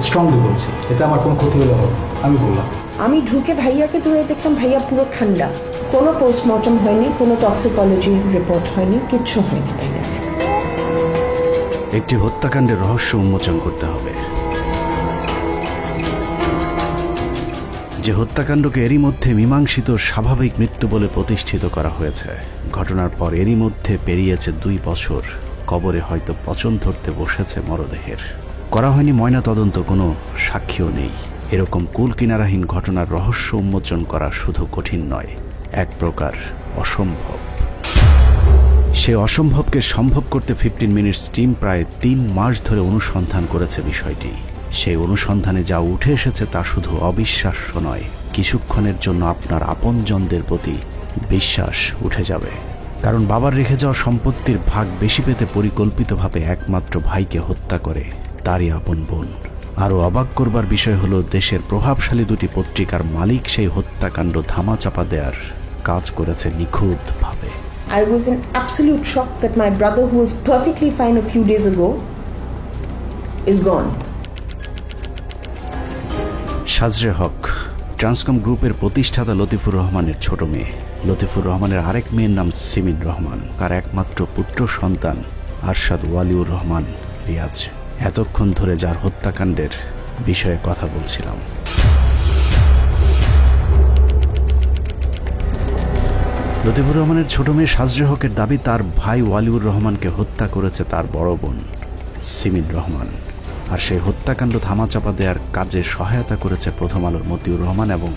Strongly বলছি, এতে আমার কোনো ক্ষতি হলে হবে, আমি বললাম। আমি ঢুকে ভাইয়াকে ধরে দেখলাম ভাইয়া পুরো ঠান্ডা, কোনো পোস্টমর্টম হয়নি, কোনো টক্সিকোলজি রিপোর্ট হয়নি, কিচ্ছু হয়নি ভাইয়া। একটি হত্যাকাণ্ডের রহস্য উন্মোচন করতে হবে, যে হত্যাকাণ্ডকে এরই মধ্যে মীমাংসিত স্বাভাবিক মৃত্যু বলে প্রতিষ্ঠিত করা হয়েছে। ঘটনার পর এরই মধ্যে পেরিয়েছে 2 বছর, কবরে হয়তো পচন ধরতে বসেছে মরদেহের। করা হয়নি ময়না তদন্ত, কোনো সাক্ষীও নেই। এরকম কুল কিনারাহীন ঘটনার রহস্য উন্মোচন করা শুধু কঠিন নয়, এক প্রকার অসম্ভব। সে অসম্ভবকে সম্ভব করতে 15 মিনিটস টিম প্রায় 3 মাস ধরে অনুসন্ধান করেছে বিষয়টি। সেই অনুসন্ধানে যা উঠে এসেছে তা শুধু অবিশ্বাস্য নয়, কিছুক্ষণের জন্য আপনার আপনজনদের প্রতি বিশ্বাস উঠে যাবে। কারণ বাবার রেখে যাওয়া সম্পত্তির ভাগ বেশি পেতে পরিকল্পিতভাবে একমাত্র ভাইকে হত্যা করে তারই আপন বোন। আরও অবাক করবার বিষয় হলো, দেশের প্রভাবশালী 2টি পত্রিকার মালিক সেই হত্যাকাণ্ড ধামাচাপা দেওয়ার কাজ করেছে নিখুঁতভাবে। I was in absolute shock that my brother, who was perfectly fine a few days ago, is gone. সাজরে হক ট্রান্সকম গ্রুপের প্রতিষ্ঠাতা লতিফুর রহমানের ছোট মেয়ে। লতিফুর রহমানের আরেক মেয়ের নাম সিমিন রহমান, তার একমাত্র পুত্র সন্তান আরশাদ ওয়ালিউর রহমান রিয়াজ। এতক্ষণ ধরে যার হত্যাকাণ্ডের বিষয়ে কথা বলছিলাম। লতিফুর রহমানের ছোট মেয়ে সাজরে হকের দাবি, তার ভাই ওয়ালিউর রহমানকে হত্যা করেছে তার বড় বোন সিমিন রহমান। আর সেই হত্যাকাণ্ড ধামাচাপা দেওয়ার কাজে সহায়তা করেছে প্রথম আলোর মতিউর রহমান এবং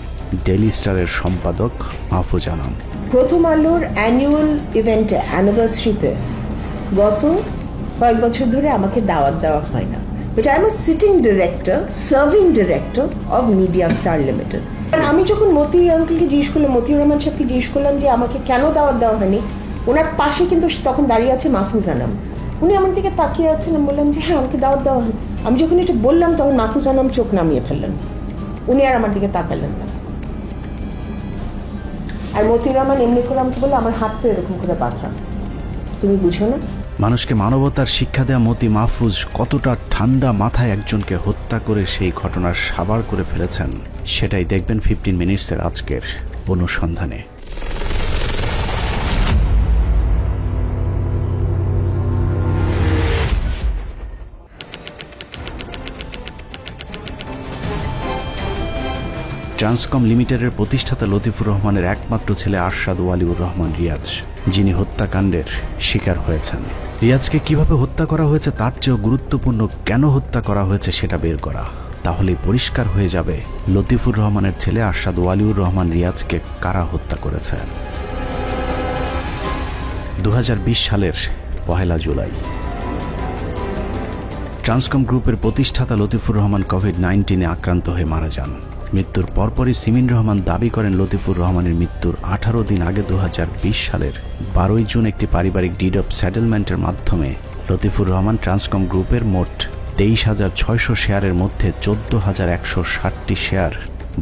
ডেইলি স্টারের সম্পাদক মাহফুজ আনাম। প্রথম আলোর অ্যানুয়াল ইভেন্টে, অ্যানিভার্সারিতে গত কয়েক বছর ধরে আমাকে দাওয়াত দেওয়া হয় না, but I am a sitting director, serving director of Media Star Limited. আমি যখন মতি আঙ্কেলকে জিজ্ঞেস করলাম, মতিউর রহমান সাহেবকে জিজ্ঞেস করলাম যে আমাকে কেন দাওয়াত দেওয়া হয়নি, ওনার পাশে কিন্তু তখন দাঁড়িয়ে আছে মাহফুজ আনাম। উনি আমার দিকে তাকিয়ে আছেন, আমি বললাম যে হ্যাঁ আমাকে দাওয়াত দেওয়া হয়নি। আমি যখন এটা বললাম তখন মাহফুজ আনাম চোখ নামিয়ে ফেললেন, উনি আর আমার দিকে তাকালেন না। আর মতিউর রহমান এমনি করে আমাকে বললো, আমার হাত তো এরকম করে বাঁধা, তুমি বুঝো না? মানুষকে মানবতার শিক্ষা দেওয়া মতি মাহফুজ কতটা ঠান্ডা মাথায় একজনকে হত্যা করে সেই ঘটনার সাবার করে ফেলেছেন, সেটাই দেখবেন 15 মিনিটসের আজকের অনুসন্ধানে। ট্রান্সকম লিমিটেডের প্রতিষ্ঠাতা লতিফুর রহমানের একমাত্র ছেলে আরশাদ ওয়ালিউর রহমান রিয়াজ, যিনি হত্যাকাণ্ডের শিকার হয়েছেন। রিয়াজকে কিভাবে হত্যা করা হয়েছে তার চেয়েও গুরুত্বপূর্ণ কেন হত্যা করা হয়েছে সেটা বের করা। তাহলেই পরিষ্কার হয়ে যাবে লতিফুর রহমানের ছেলে আরশাদ ওয়ালিউর রহমান রিয়াজকে কারা হত্যা করেছে। 2020 সালের 1 জুলাই ট্রান্সকম গ্রুপের প্রতিষ্ঠাতা লতিফুর রহমান কোভিড-19 আক্রান্ত হয়ে মারা যান। মৃত্যুর পরপরই সিমিন রহমান দাবি করেন লতিফুর রহমানের মৃত্যুর 18 দিন আগে 2020 সালের 12 জুন একটি পারিবারিক ডিড অফ সেটেলমেন্টের মাধ্যমে লতিফুর রহমান ট্রান্সকম গ্রুপের মোট 23,600 শেয়ারের মধ্যে 14,160টি শেয়ার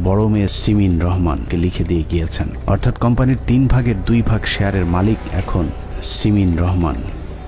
বড় মেয়ে সিমিন রহমানকে লিখে দিয়ে গিয়েছেন। অর্থাৎ কোম্পানির 3 ভাগের 2 ভাগ শেয়ারের মালিক এখন সিমিন রহমান।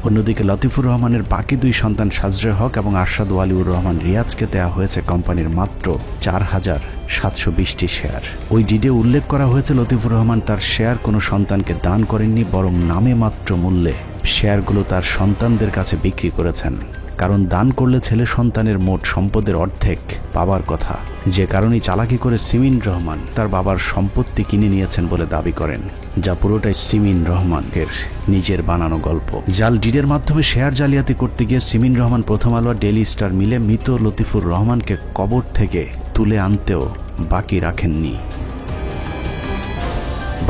অন্যদিকে লতিফুর রহমানের বাকি 2 সন্তান সাজরে হক এবং আরশাদ ওয়ালিউর রহমান রিয়াজকে দেওয়া হয়েছে কোম্পানির মাত্র 4,720টি শেয়ার। ওই ডিডে উল্লেখ করা হয়েছে লতিফুর রহমান তার শেয়ার কোনো সন্তানকে দান করেননি, বরং নামে মাত্র মূল্যে শেয়ারগুলো তার সন্তানদের কাছে বিক্রি করেছেন। কারণ দান করলে ছেলে সন্তানের মোট সম্পদের অর্ধেক পাবার কথা, যে কারণেই চালাকি করে সিমিন রহমান তার বাবার সম্পত্তি কিনে নিয়েছেন বলে দাবি করেন, যা পুরোটাই সিমিন রহমানের নিজের বানানো গল্প। জাল ডিডের মাধ্যমে শেয়ার জালিয়াতি করতে গিয়ে সিমিন রহমান প্রথম আলো আর ডেইলি স্টার মিলে মৃত লতিফুর রহমানকে কবর থেকে তুলে আনতেও বাকি রাখেননি।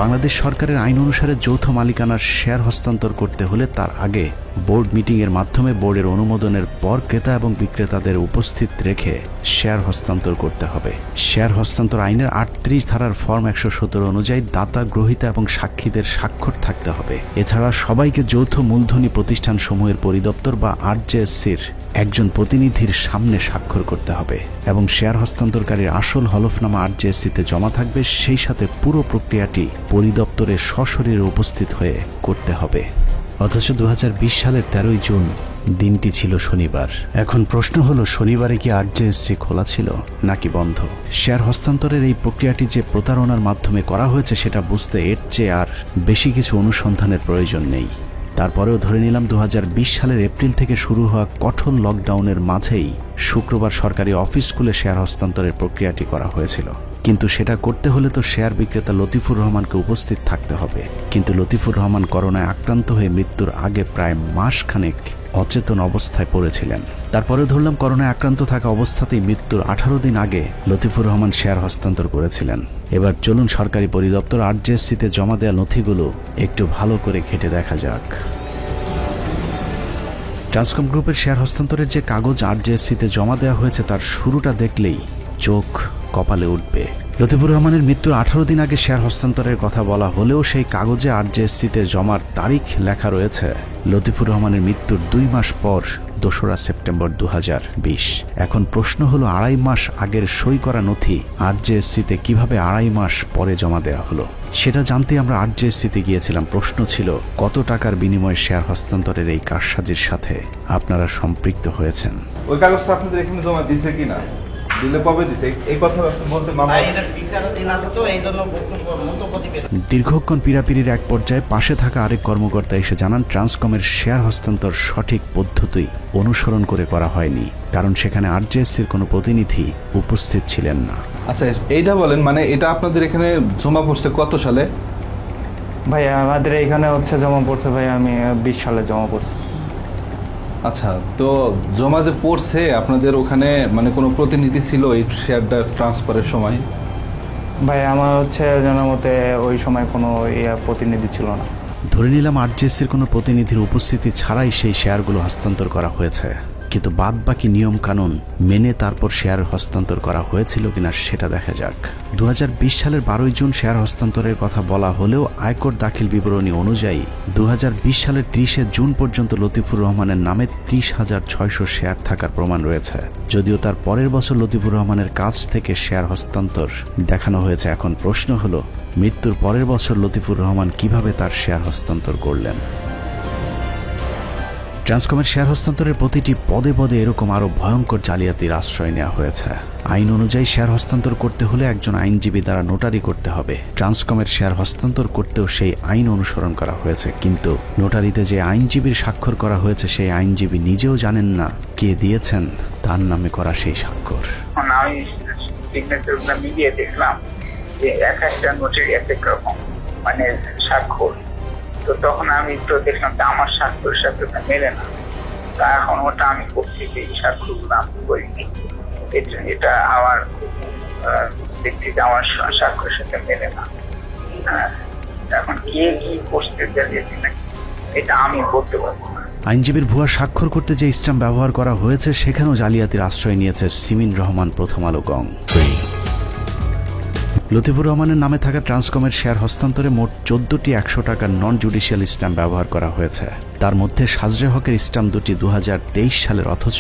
বাংলাদেশ সরকারের আইন অনুসারে যৌথ মালিকানার শেয়ার হস্তান্তর করতে হলে তার আগে বোর্ড মিটিংয়ের মাধ্যমে বোর্ডের অনুমোদনের পর ক্রেতা এবং বিক্রেতাদের উপস্থিত রেখে শেয়ার হস্তান্তর করতে হবে। শেয়ার হস্তান্তর আইনের 38 ধারার ফর্ম 117 অনুযায়ী দাতা, গ্রহীতা এবং সাক্ষীদের স্বাক্ষর থাকতে হবে। এছাড়া সবাইকে যৌথ মূলধনী প্রতিষ্ঠান সমূহের পরিদপ্তর বা আরজেএসসির একজন প্রতিনিধির সামনে স্বাক্ষর করতে হবে এবং শেয়ার হস্তান্তরকারীর আসল হলফনামা আরজেএসসিতে জমা থাকবে। সেই সাথে পুরো প্রক্রিয়াটি পরিদপ্তরে সশরীরে উপস্থিত হয়ে করতে হবে। অথচ 2020 সালের 13ই জুন দিনটি ছিল শনিবার। এখন প্রশ্ন হলো, শনিবারে কি আরজেএসসি খোলা ছিল নাকি বন্ধ? শেয়ার হস্তান্তরের এই প্রক্রিয়াটি যে প্রতারণার মাধ্যমে করা হয়েছে সেটা বুঝতে এর চেয়ে আর বেশি কিছু অনুসন্ধানের প্রয়োজন নেই। তারপরেও ধরে নিলাম 2020 সালের এপ্রিল থেকে শুরু হওয়া কঠোর লকডাউনের মাঝেই শুক্রবার সরকারি অফিসগুলো শেয়ার হস্তান্তরের প্রক্রিয়াটি করা হয়েছিল। কিন্তু সেটা করতে হলে তো শেয়ার বিক্রেতা লতিফুর রহমানকে উপস্থিত থাকতে হবে। কিন্তু লতিফুর রহমান করোনায় আক্রান্ত হয়ে মৃত্যুর আগে প্রায় মাসখানেক অচেতন অবস্থায় পড়েছিলেন। তারপরে ধরলাম করোনায় আক্রান্ত থাকা অবস্থাতেই মৃত্যুর 18 দিন আগে লতিফুর রহমান শেয়ার হস্তান্তর করেছিলেন। এবার চলুন সরকারি পরিদপ্তর আরজেএসসিতে জমা দেওয়া নথিগুলো একটু ভালো করে ঘেঁটে দেখা যাক। ট্রান্সকম গ্রুপের শেয়ার হস্তান্তরের যে কাগজ আরজেএসসিতে জমা দেওয়া হয়েছে তার শুরুটা দেখলেই চোখ কপালে উঠবে। লতিফুর রহমানের মৃত্যুর 18 দিন আগে শেয়ার হস্তান্তরের কথা বলা হলেও সেই কাগজে আরজেএসসিতে জমার তারিখ লেখা রয়েছে লতিফুর রহমানের মৃত্যুর 2 মাস পর 2রা সেপ্টেম্বর 2020। এখন প্রশ্ন হলো, 2.5 মাস আগের সই করা নথি আরজেএসসিতে কিভাবে 2.5 মাস পরে জমা দেওয়া হলো? সেটা জানতে আমরা আরজেএসসিতে গিয়েছিলাম। প্রশ্ন ছিল, কত টাকার বিনিময়ে শেয়ার হস্তান্তরের এই কারসাজির সাথে আপনারা সম্পৃক্ত হয়েছেন? ওই কাগজটা আপনাদের এখানে জমা দিছে কিনা, দিলে কবে দিতে, এই কথা বলতে দীর্ঘক্ষণ পীড়াপিড়ির এক পর্যায়ে পাশে থাকা আরেক কর্মকর্তা এসে জানান, ট্রান্সকমের শেয়ার হস্তান্তর সঠিক পদ্ধতি অনুসরণ করে করা হয়নি, কারণ সেখানে আরজেএসসির কোনো প্রতিনিধি উপস্থিত ছিলেন না। আচ্ছা এইটা বলেন, মানে এটা আপনাদের এখানে জমা পড়ছে কত সালে? ভাই আমাদের এখানে হচ্ছে জমা পড়ছে ভাই, আমি 20 সালে জমা পড়ছি। আচ্ছা, তো জমা যে পড়ছে আপনাদের ওখানে মানে কোনো প্রতিনিধি ছিল এই শেয়ারটা ট্রান্সফারের সময়? ভাই আমার হচ্ছে জানার মতে ওই সময় কোনো প্রতিনিধি ছিল না। ধরে নিলাম আরজেএসসির কোনো প্রতিনিধির উপস্থিতি ছাড়াই সেই শেয়ারগুলো হস্তান্তর করা হয়েছে, কিন্তু বাদ বাকি নিয়ম কানুন মেনে তারপর শেয়ার হস্তান্তর করা হয়েছিল কিনা সেটা দেখা যাক। 2020 সালের 12ই জুন শেয়ার হস্তান্তরের কথা বলা হলেও আয়কর দাখিল বিবরণী অনুযায়ী 2020 সালের 30শে জুন পর্যন্ত লতিফুর রহমানের নামে 30,600 শেয়ার থাকার প্রমাণ রয়েছে। যদিও তার পরের বছর লতিফুর রহমানের কাছ থেকে শেয়ার হস্তান্তর দেখানো হয়েছে। এখন প্রশ্ন হলো, মৃত্যুর পরের বছর লতিফুর রহমান কিভাবে তার শেয়ার হস্তান্তর করলেন? ট্রান্সকমের শেয়ার হস্তান্তরের প্রতিটি পদে পদে এরকম আরও ভয়ঙ্কর জালিয়াতির আশ্রয় নেওয়া হয়েছে। আইন অনুযায়ী শেয়ার হস্তান্তর করতে হলে একজন আইনজীবী দ্বারা নোটারি করতে হবে। ট্রান্সকমের শেয়ার হস্তান্তর করতেও সেই আইন অনুসরণ করা হয়েছে, কিন্তু নোটারিতে যে আইনজীবীর স্বাক্ষর করা হয়েছে সেই আইনজীবী নিজেও জানেন না কে দিয়েছেন তার নামে করা সেই স্বাক্ষর। আমি সিগনেচারগুলো মিলিয়ে দেখলাম যে এক একটা নোটের এক এক রকম মানে স্বাক্ষর। তো তখন আমি তো দেখলাম যে আমার স্বাক্ষরের সাথে মেলে না। তা এখন ওটা আমি করছি যে এই স্বাক্ষরগুলো আমি করিনি, এটা আমার দেখছি যে আমার স্বাক্ষরের সাথে মেলে না। এখন কে কি করতে চাইছি না এটা আমি বলতে পারবো না। আইনজীবীর ভুয়া স্বাক্ষর করতে যে স্ট্যাম্প ব্যবহার করা হয়েছে সেখানেও জালিয়াতির আশ্রয় নিয়েছে সিমিন রহমান, প্রথম আলো গং। লতিফুর রহমানের নামে থাকা ট্রান্সকমের শেয়ার হস্তান্তরে মোট 14টি 100 টাকার নন জুডিশিয়াল স্ট্যাম্প ব্যবহার করা হয়েছে। তার মধ্যে সাজরে হকের স্ট্যাম্প দুটি 2023 সালের, অথচ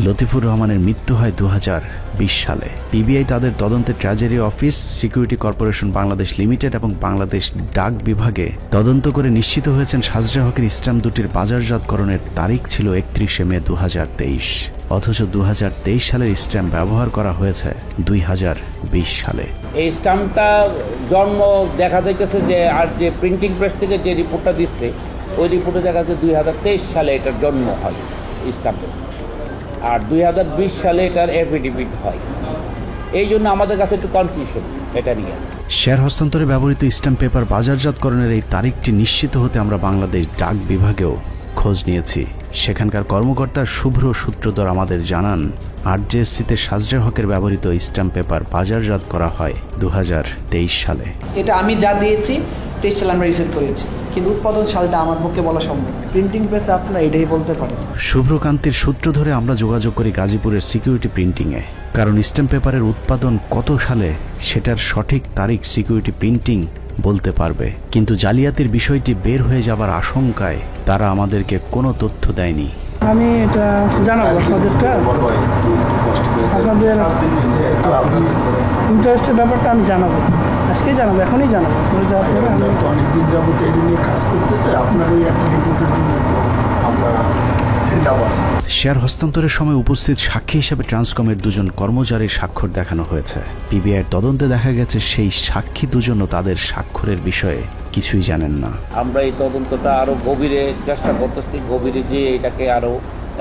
লতিফুর রহমানের মৃত্যু হয় 2020 সালে। পিবিআই তাদের তদন্তে treasury office, security corporation Bangladesh limited এবং বাংলাদেশ ডাক বিভাগে তদন্ত করে নিশ্চিত হয়েছেন সাজরে হকের স্ট্যাম্প দুটির বাজারজাতকরণের তারিখ ছিল 31শে মে 2023, অথচ 2023 সালের স্ট্যাম্প ব্যবহার করা হয়েছে 2020 সালে। এই স্ট্যাম্পটা জন্ম দেখা যাইতেছে যে, আর যে প্রিন্টিং প্রেস থেকে যে রিপোর্টটা দিচ্ছে ওই রিপোর্টে দেখা যাচ্ছে 2023 সালে এটার জন্ম হয় স্ট্যাম্পের, আর 2020 সালে এটার এফিডেভিট হয়। এই জন্য আমাদের কাছে একটু কনফিউশন এটা নিয়ে। শেয়ার হস্তান্তরে ব্যবহৃত স্ট্যাম্প পেপার বাজারজাতকরণের এই তারিখটি নিশ্চিত হতে আমরা বাংলাদেশ ডাক বিভাগেও খোঁজ নিয়েছি। সেখানকার কর্মকর্তা শুভ্র সূত্রধর আমাদের জানান, আরজেএসসিতে সাজরে হকের ব্যবহৃত স্ট্যাম্প পেপার বাজারজাত করা হয় 2023 সালে। এটা আমি যা দিয়েছি 23 সালে আমরা রিসিভ করেছি, কিন্তু উৎপাদন সালটা আমার পক্ষে বলা সম্ভব। প্রিন্টিং প্রেসে আপনারা এটাই বলতে পারেন। শুভ্রকান্তির সূত্র ধরে আমরা যোগাযোগ করি গাজীপুরের সিকিউরিটি প্রিন্টিংয়ে, কারণ স্ট্যাম্প পেপারের উৎপাদন কত সালে সেটার সঠিক তারিখ সিকিউরিটি প্রিন্টিং বলতে পারবে। কিন্তু জালিয়াতির বিষয়টি বের হয়ে যাবার আশঙ্কায় তারা আমাদেরকে কোনো তথ্য দেয়নি। আমি এটা জানাবো আপনাদেরটা, আপনাদের ইন্টারেস্টের ব্যাপারটা আমি জানাবো, আজকেই জানাবো, এখনই জানাবো। অনেকদিন যাবত এটা নিয়ে কাজ করতেছে, আপনার এই একটা রিপোর্টের জন্য আমরা শেয়ার হস্তান্তরের সময় উপস্থিত সাক্ষী হিসেবে ট্রান্সকমের দুজন কর্মচারীর স্বাক্ষর দেখানো হয়েছে। পিবিআইয়ের তদন্তে দেখা গেছে সেই সাক্ষী দুজনও তাদের স্বাক্ষরের বিষয়ে কিছুই জানেন না। আমরা এই তদন্তটা আরও গভীরে চেষ্টা করতেছি, গভীরে গিয়ে এটাকে আরও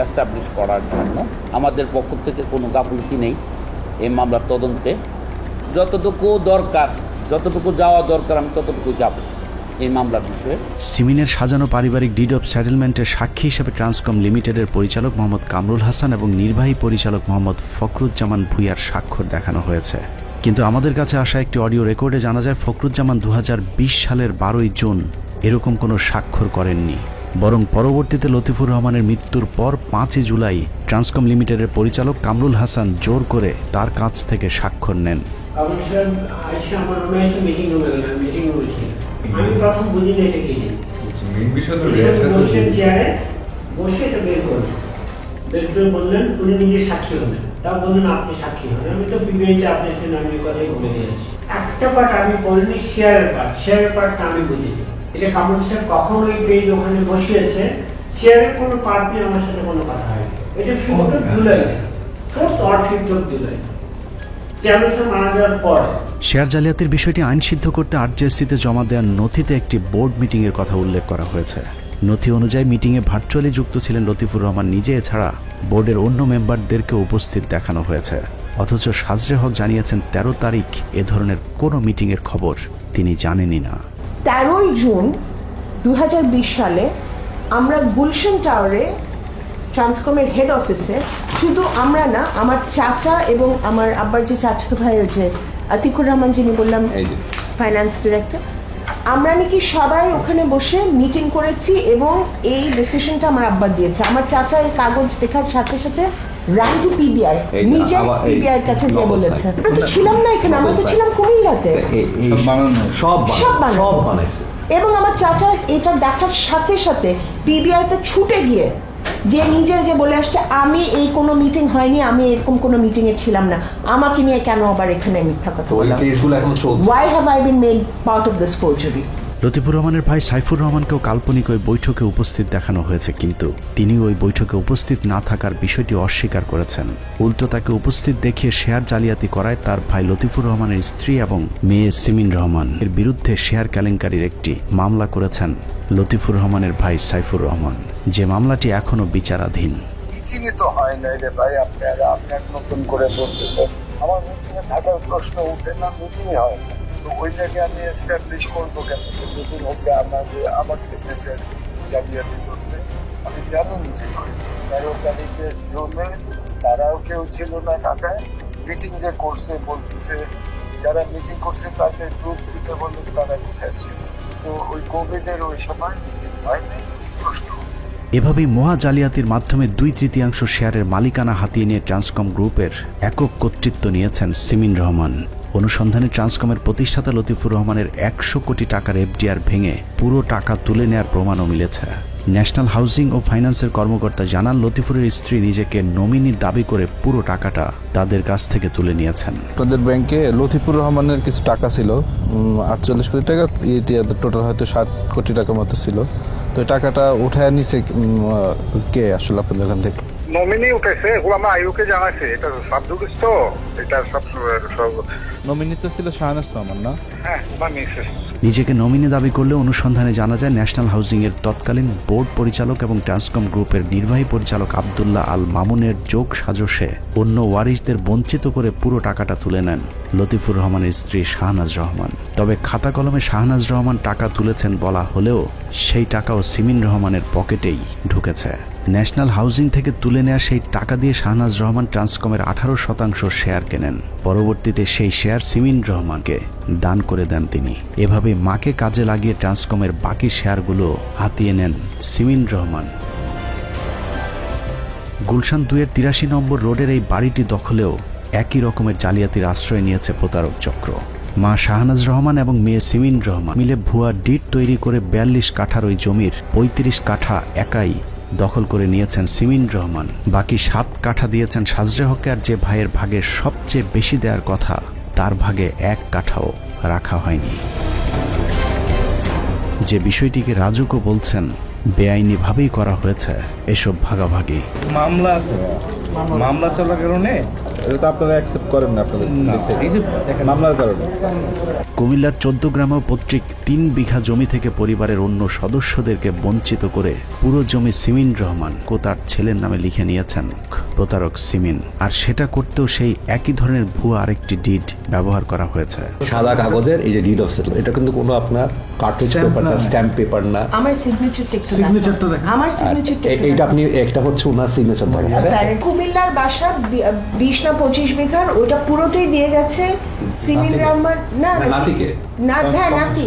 এস্টাবলিশ করার জন্য। আমাদের পক্ষ থেকে কোনো গাফলতি নেই এই মামলার তদন্তে। যতটুকু দরকার, যতটুকু যাওয়া দরকার আমি ততটুকু যাব এই মামলার বিষয়ে। সিমিনের সাজানো পারিবারিক ডিড অফ সেটেলমেন্টের সাক্ষী হিসেবে ট্রান্সকম লিমিটেডের পরিচালক মোহাম্মদ কামরুল হাসান এবং নির্বাহী পরিচালক মোহাম্মদ ফখরুজ্জামান ভূঁইয়ার স্বাক্ষর দেখানো হয়েছে। কিন্তু আমাদের কাছে আসা একটি অডিও রেকর্ডে জানা যায় ফখরুজ্জামান 2020 সালের 12 জুন এরকম কোনো স্বাক্ষর করেননি, বরং পরবর্তীতে লতিফুর রহমানের মৃত্যুর পর 5 জুলাই ট্রান্সকম লিমিটেডের পরিচালক কামরুল হাসান জোর করে তার কাছ থেকে স্বাক্ষর নেন। আমি প্রথম বুঝিনি এটা কি বসে এটা বের করবেন, বের করে বললেন উনি নিজে সাক্ষী হবেন, তাও বললেন আপনি সাক্ষী হবেন। আমি তো পিবিআইতে আপনার সাথে আমি কথাই বলে দিয়েছি। একটা পার্ট আমি বলিনি, শেয়ারের পার্টটা আমি বুঝিনি। এটা কামরুল সাহেব কখন ওই পেজ ওখানে বসিয়েছে, শেয়ারের কোনো পার্ট নিয়ে আমার সাথে কোনো কথা হয়নি। এটা 4th July, 4th or 5th July মারা যাওয়ার পর। শেয়ার জালিয়াতির বিষয়টি আইন সিদ্ধ করতে আরজেএসসিতে জমা দেওয়ার নথিতে একটি বোর্ড মিটিংয়ের কথা উল্লেখ করা হয়েছে। নথি অনুযায়ী মিটিংয়ে ভার্চুয়ালি যুক্ত ছিলেন লতিফুর রহমান নিজে, এছাড়া বোর্ডের অন্য মেম্বারদেরকে উপস্থিত দেখানো হয়েছে। অথচ সাজরে হক জানিয়েছেন 13 তারিখ এ ধরনের কোনো মিটিংয়ের খবর তিনি জানেনই না। 13 জুন 2020 সালে আমরা গুলশান টাওয়ারে ট্রান্সকমের হেড অফিসে, শুধু আমরা না, আমার চাচা এবং আমার আব্বার যে চাচাতো ভাই হচ্ছে আতিকুর রহমান, যিনি বললাম ফাইন্যান্স ডিরেক্টর, আমরা নাকি সবাই ওখানে বসে মিটিং করেছি এবং এই ডিসিশনটা আমার আব্বা দিয়েছে। আমার চাচা এই কাগজ দেখার সাথে সাথে রান টু পিবিআই, নিজের পিবিআইয়ের কাছে যে বলেছে। আমরা তো ছিলাম না এখানে, আমরা তো ছিলাম কুমিল্লাতে। সব বানাইছে। এবং আমার চাচা এটা দেখার সাথে সাথে পিবিআইতে ছুটে গিয়ে যে নিজে যে বলে আসছে আমি এই কোনো মিটিং হয়নি, আমি এরকম কোনো মিটিংয়ে ছিলাম না, আমাকে নিয়ে কেন আবার এখানে মিথ্যা কথা বলা? Why have I been made part of this forgery? Latifur রহমানের ভাই সাইফুর রহমানকেও কাল্পনিক ওই বৈঠকে উপস্থিত দেখানো হয়েছে, কিন্তু তিনি ওই বৈঠকে উপস্থিত না থাকার বিষয়টি অস্বীকার করেছেন। উল্টো তাকে উপস্থিত দেখিয়ে শেয়ার জালিয়াতি করায় তার ভাই লতিফুর রহমানের স্ত্রী এবং মেয়ে সিমিন রহমান এর বিরুদ্ধে শেয়ার কেলেঙ্কারির একটি মামলা করেছেন লতিফুর রহমানের ভাই সাইফুর রহমান, যে মামলাটি এখনো বিচারাধীন। মিটিংয়ে তো হয় না রে ভাই, আপনার নতুন করে বলতেছেন। আমার মিটিংয়ে থাকার প্রশ্ন উঠে না, মিটিংয়ে হয় না। তো ওই জায়গায় আমি এস্টাবলিশ করবো কেন মিটিং হচ্ছে? আমার সিগনেচার জালিয়াতি করছে, আমি জানি মিটিং হয়। 13 তারিখে জুনে তারাও কেউ ছিল না ঢাকায়। মিটিং যে করছে বলতেছে, যারা মিটিং করছে তাকে প্রুফ দিতে বললে তারা কোথায় ছিল? তো ওই কোভিডের ওই সময় মিটিং হয়নি, প্রশ্ন। এভাবেই মহা জালিয়াতির মাধ্যমে 2/3 শেয়ারের মালিকানা হাতিয়ে নিয়ে ট্রান্সকম গ্রুপের একক কর্তৃত্ব নিয়েছেন সিমিন রহমান। অনুসন্ধানে ট্রান্সকমের প্রতিষ্ঠাতা লতিফুর রহমানের 100 কোটি টাকার এফডিআর ভেঙে পুরো টাকা তুলে নেওয়ার প্রমাণও মিলেছে। ন্যাশনাল হাউজিং ও ফাইন্যান্সের কর্মকর্তা জানান লতিফুরের স্ত্রী নিজেকে নমিনি দাবি করে পুরো টাকাটা তাদের কাছ থেকে তুলে নিয়েছেন। আপনাদের ব্যাংকে লতিফুর রহমানের কিছু টাকা ছিল, 48 কোটি টাকা, টোটাল হয়তো 60 কোটি টাকার মতো ছিল। তো টাকাটা উঠায় নিছে কে আসলে আপনাদের ওখান থেকে? নমিনি উঠেছে, এগুলো আমার আইউকে জানাইছে। এটা সব ঢুকিস তো, এটা সব নমিনি তো ছিল শাহনাজ রহমান না? হ্যাঁ, বানিয়েছে। নিজেকে নমিনি দাবি করলে অনুসন্ধানে জানা যায় ন্যাশনাল হাউজিং এর তৎকালীন বোর্ড পরিচালক এবং ট্রান্সকম গ্রুপের নির্বাহী পরিচালক আব্দুল্লাহ আল মামুনের যোগ সাজসে অন্য ওয়ারিশদের বঞ্চিত করে পুরো টাকাটা তুলে নেন লতিফুর রহমানের স্ত্রী শাহনাজ রহমান। তবে খাতা কলমে শাহনাজ রহমান টাকা তুলেছেন বলা হলেও সেই টাকাও সিমিন রহমানের পকেটেই ঢুকেছে। ন্যাশনাল হাউজিং থেকে তুলে নেওয়া সেই টাকা দিয়ে শাহনাজ রহমান ট্রান্সকমের 18% শেয়ার কেনেন। পরবর্তীতে সেই শেয়ার সিমিন রহমানকে দান করে দেন তিনি। এভাবে মাকে কাজে লাগিয়ে ট্রান্সকমের বাকি শেয়ারগুলো হাতিয়ে নেন সিমিন রহমান। গুলশান 2-এর 83 নম্বর রোডের এই বাড়িটি দখলেও একই রকমের জালিয়াতির আশ্রয় নিয়েছে প্রতারক চক্র। মা শাহনাজ রহমান এবং মেয়ে সিমিন রহমান মিলে ভুয়া ডিড তৈরি করে 42 কাঠার ওই জমির 35 কাঠা একাই দখল করে নিয়েছেন সিমিন রহমান। বাকি 7 কাঠা দিয়েছেন সাজরে হককে, আর যে ভাইয়ের ভাগে সবচেয়ে বেশি দেওয়ার কথা তার ভাগে 1 কাঠাও রাখা হয়নি। যে বিষয়টিকে রাজুকও বলছেন বেআইনিভাবেই করা হয়েছে এসব ভাগাভাগি। মামলা আছে, মামলা চলার কারণে এটা তো আপনারা অ্যাকসেপ্ট করেন না আপনাদের দিক থেকে মামলার কারণে। কুমিল্লার 14 গ্রামেও পৈতৃক 3 বিঘা জমি থেকে পরিবারের অন্য সদস্যদেরকে বঞ্চিত করে পুরো জমি সিমিন রহমান ও তার ছেলের নামে লিখে নিয়েছেন প্রতারক সিমিন। আর সেটা করতেও সেই একই ধরনের ভুয়া আরেকটি ডিড ব্যবহার করা হয়েছে। সাদা কাগজের এই যে ডিড অফ সেটেলমেন্ট, এটা কিন্তু কোনো আপনার কার্ট্রিজ পেপার না, স্ট্যাম্প পেপার না। আমার সিগনেচারটা দেখুন। আমার সিগনেচারটা এইটা আপনি একটা হচ্ছে ওনার সিগনেচার দেখাচ্ছে। কুমিল্লার বাসা 20 না 25 বিঘার, ওটা পুরোটাই দিয়ে গেছে সিমিন রহমান। না নাতিকে না, হ্যাঁ নাতি।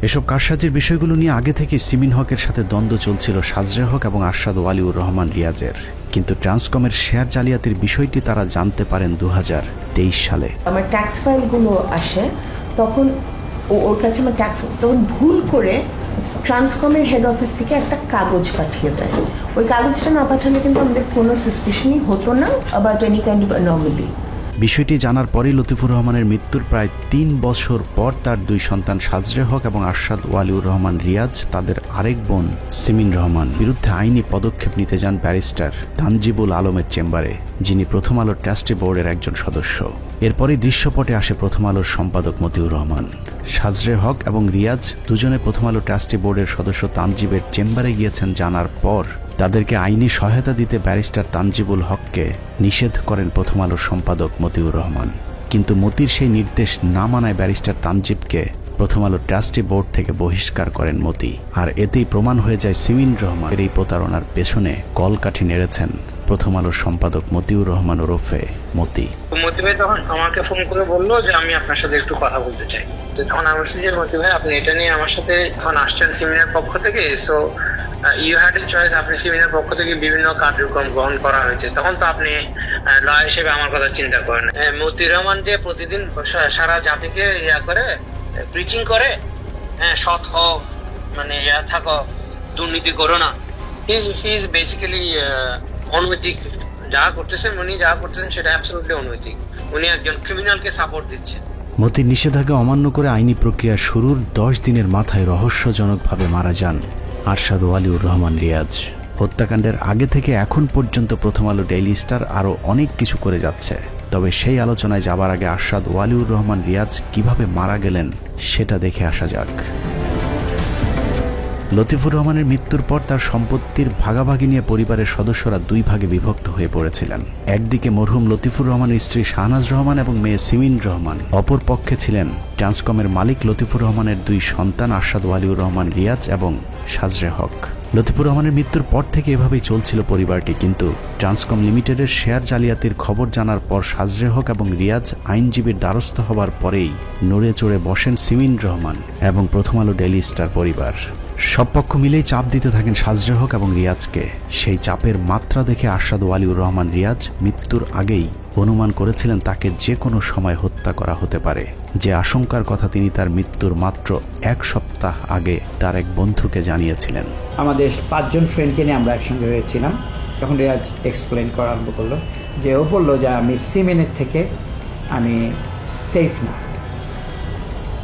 এসব কারসাজির বিষয়গুলো নিয়ে আগে থেকে সিমিন হকের সাথে দ্বন্দ্ব চলছিল সাজরে হক এবং আরশাদ ওয়ালিউর রহমান রিয়াজের। কিন্তু ট্রান্সকমের শেয়ার জালিয়াতির বিষয়টি তারা জানতে পারেন 2023 সালে। আমার ট্যাক্স ফাইলগুলো আসে, তখন ওর কাছে আমার ট্যাক্স, তখন ভুল করে ট্রান্সকমের হেড অফিস থেকে একটা কাগজ পাঠিয়ে দেয়। ওই কাগজটা না পাঠালে কিন্তু আমাদের কোনো সাসপিশনই হতো না about any kind of anomaly. বিষয়টি জানার পরেই লতিফুর রহমানের মৃত্যুর প্রায় 3 বছর পর তার 2 সন্তান সাজরে হক এবং আরশাদ ওয়ালিউর রহমান রিয়াজ তাদের আরেক বোন সিমিন রহমান বিরুদ্ধে আইনি পদক্ষেপ নিতে যান ব্যারিস্টার তানজিবুল আলমের চেম্বারে, যিনি প্রথম আলোর ট্রাস্টি বোর্ডের একজন সদস্য। এরপরই দৃশ্যপটে আসে প্রথম আলোর সম্পাদক মতিউর রহমান। সাজরে হক এবং রিয়াজ দুজনে প্রথম আলো ট্রাস্টি বোর্ডের সদস্য তানজিবের চেম্বারে গিয়েছেন। জানার পর তাদেরকে আইনি সহায়তা দিতে ব্যারিস্টার তানজিবুল হককে নিষেধ করেন প্রথম আলোর সম্পাদক মতিউর রহমান। কিন্তু মতির সেই নির্দেশ না মানায় ব্যারিস্টার তানজিবকে প্রথম আলো ট্রাস্টি বোর্ড থেকে বহিষ্কার করেন মতি। আর এতেই প্রমাণ হয়ে যায় সিমিন রহমানের এই প্রতারণার পেছনে কলকাঠি নেড়েছেন প্রথম আলোর সম্পাদক মতিউর রহমান ওরফে মতি। মতি ভাই তখন আমাকে ফোন করে বললো যে আমি আপনার সাথে একটু কথা বলতে চাই। তখন আমি বলছি যে মতি ভাই আপনি এটা নিয়ে আমার সাথে এখন আসছেন সিমিনার পক্ষ থেকে, so you had a choice. আপনি সিমিনার পক্ষ থেকে বিভিন্ন কার্যক্রম গ্রহণ করা হয়েছে, তখন তো আপনি লয়ার হিসেবে আমার কথা চিন্তা করেন। মতিউর রহমান যে প্রতিদিন সারা জাতিকে করে প্রিচিং করে, সৎ হোক, মানে থাকো, দুর্নীতি করো না, হি ইজ বেসিক্যালি অনৈতিক। যা করতেছেন উনি, যা করতেছেন সেটা অ্যাবসলিউটলি অনৈতিক। উনি একজন ক্রিমিনালকে সাপোর্ট দিচ্ছেন। মতির নিষেধাজ্ঞা অমান্য করে আইনি প্রক্রিয়া শুরুর 10 দিনের মাথায় রহস্যজনকভাবে মারা যান আরশাদ ওয়ালিউর রহমান রিয়াজ। হত্যাকাণ্ডের আগে থেকে এখন পর্যন্ত প্রথম আলো ডেইলি স্টার আরও অনেক কিছু করে যাচ্ছে, তবে সেই আলোচনায় যাবার আগে আরশাদ ওয়ালিউর রহমান রিয়াজ কিভাবে মারা গেলেন সেটা দেখে আসা যাক। লতিফুর রহমানের মৃত্যুর পর তার সম্পত্তির ভাগাভাগি নিয়ে পরিবারের সদস্যরা 2 ভাগে বিভক্ত হয়ে পড়েছিলেন। একদিকে মরহুম লতিফুর রহমানের স্ত্রী শাহনাজ রহমান এবং মেয়ে সিমিন রহমান, অপর পক্ষে ছিলেন ট্রান্সকমের মালিক লতিফুর রহমানের 2 সন্তান আরশাদ ওয়ালিউর রহমান রিয়াজ এবং সাজরে হক। লতিফুর রহমানের মৃত্যুর পর থেকে এভাবেই চলছিল পরিবারটি, কিন্তু ট্রান্সকম লিমিটেডের শেয়ার জালিয়াতির খবর জানার পর সাজরে হক এবং রিয়াজ আইনজীবীর দ্বারস্থ হবার পরেই নড়ে চড়ে বসেন সিমিন রহমান এবং প্রথম আলো ডেইলি স্টার পরিবার। সব পক্ষ মিলেই চাপ দিতে থাকেন সাজরে হক এবং রিয়াজকে। সেই চাপের মাত্রা দেখে আরশাদ ওয়ালিউর রহমান রিয়াজ মৃত্যুর আগেই অনুমান করেছিলেন তাকে যে কোনো সময় হত্যা করা হতে পারে। যে আশঙ্কার কথা তিনি তার মৃত্যুর মাত্র 1 সপ্তাহ আগে তার এক বন্ধুকে জানিয়েছিলেন। আমাদের 5 জন ফ্রেন্ডকে নিয়ে আমরা একসঙ্গে হয়েছিলাম। তখন রিয়াজ এক্সপ্লেন করা আরম্ভ করলো, যে ও বললো যে আমি সিমেনের থেকে আমি সেফ না।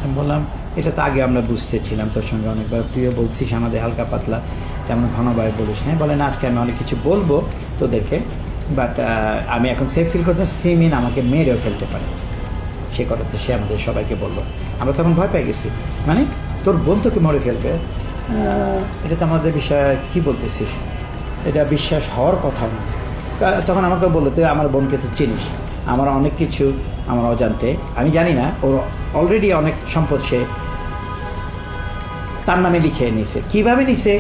আমি বললাম এটা তো আগে আমরা বুঝতেছিলাম, তোর সঙ্গে অনেকবার তুইও বলছিস আমাদের হালকা পাতলা, তেমন ঘনভাবে বলিস না। বলে না, আজকে আমি অনেক কিছু বলবো তোদেরকে, বাট আমি এখন সেফ ফিল করতে, সিমিন আমাকে মেরেও ফেলতে পারে। সে কথাতে সে আমাদের সবাইকে বললো। আমরা তখন ভয় পেয়ে গেছি, মানে তোর বোন তোকে মরে ফেলবে, এটা তো আমাদের বিষয়ে কী বলতেছিস, এটা বিশ্বাস হওয়ার কথা না। তখন আমাকে বললো তুই আমার বোনকে তো চিনিস, আমার অনেক কিছু আমার অজান্তে, আমি জানি না, ওর অলরেডি অনেক সম্পদ সে তার নামে লিখে নিছে। কীভাবে নিছে,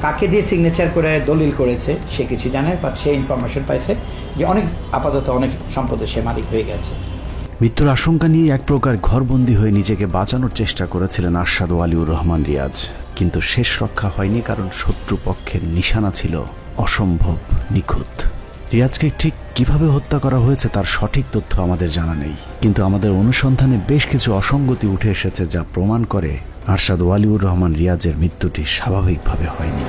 কাকে দিয়ে সিগনেচার করে দলিল করেছে সে কিছু জানে, বাট সে ইনফরমেশন পাইছে যে অনেক আপাতত অনেক সম্পদের সে মালিক হয়ে গেছে। মৃত্যুর আশঙ্কা নিয়ে এক প্রকার ঘরবন্দি হয়ে নিজেকে বাঁচানোর চেষ্টা করেছিলেন আরশাদ ওয়ালিউর রহমান রিয়াজ, কিন্তু শেষ রক্ষা হয়নি, কারণ শত্রুপক্ষের নিশানা ছিল অসম্ভব নিখুঁত। রিয়াজকে ঠিক কিভাবে হত্যা করা হয়েছে তার সঠিক তথ্য আমাদের জানা নেই, কিন্তু আমাদের অনুসন্ধানে বেশ কিছু অসঙ্গতি উঠে এসেছে যা প্রমাণ করে আরশাদ ওয়ালিউর রহমান রিয়াজের মৃত্যুটি স্বাভাবিকভাবে হয়নি।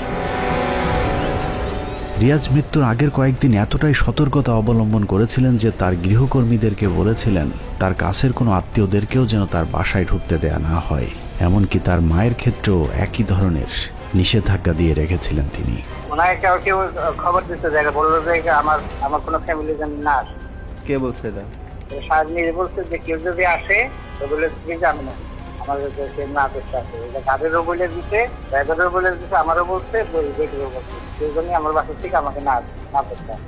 রিয়াজ মৃত্যুর আগের কয়েকদিন এতটাই সতর্কতা অবলম্বন করেছিলেন যে তার গৃহকর্মীদেরকে বলেছিলেন তার কাছের কোনো আত্মীয়দেরকেও যেন তার বাসায় ঢুকতে দেয়া না হয়। এমনকি তার মায়ের ক্ষেত্রেও একই ধরনের নিষেধাজ্ঞা দিয়ে রেখেছিলেন তিনি। ওনাকে কেউ খবর দিতে যায়, বললো যে আমার কোনো ফ্যামিলি যেন না আসে। কে বলছে এটা? সাহেব নিজে বলছে যে কেউ যদি আসে তো বলে তুমি জানো না আমাদের না করতে আসে, তাদেরও বলে দিতে, ড্রাইভারেরও বলে দিতে, আমারও বলছে, বেটিরও বলছে, সেই জন্যই আমার বাসা থেকে আমাকে না করতে আসে।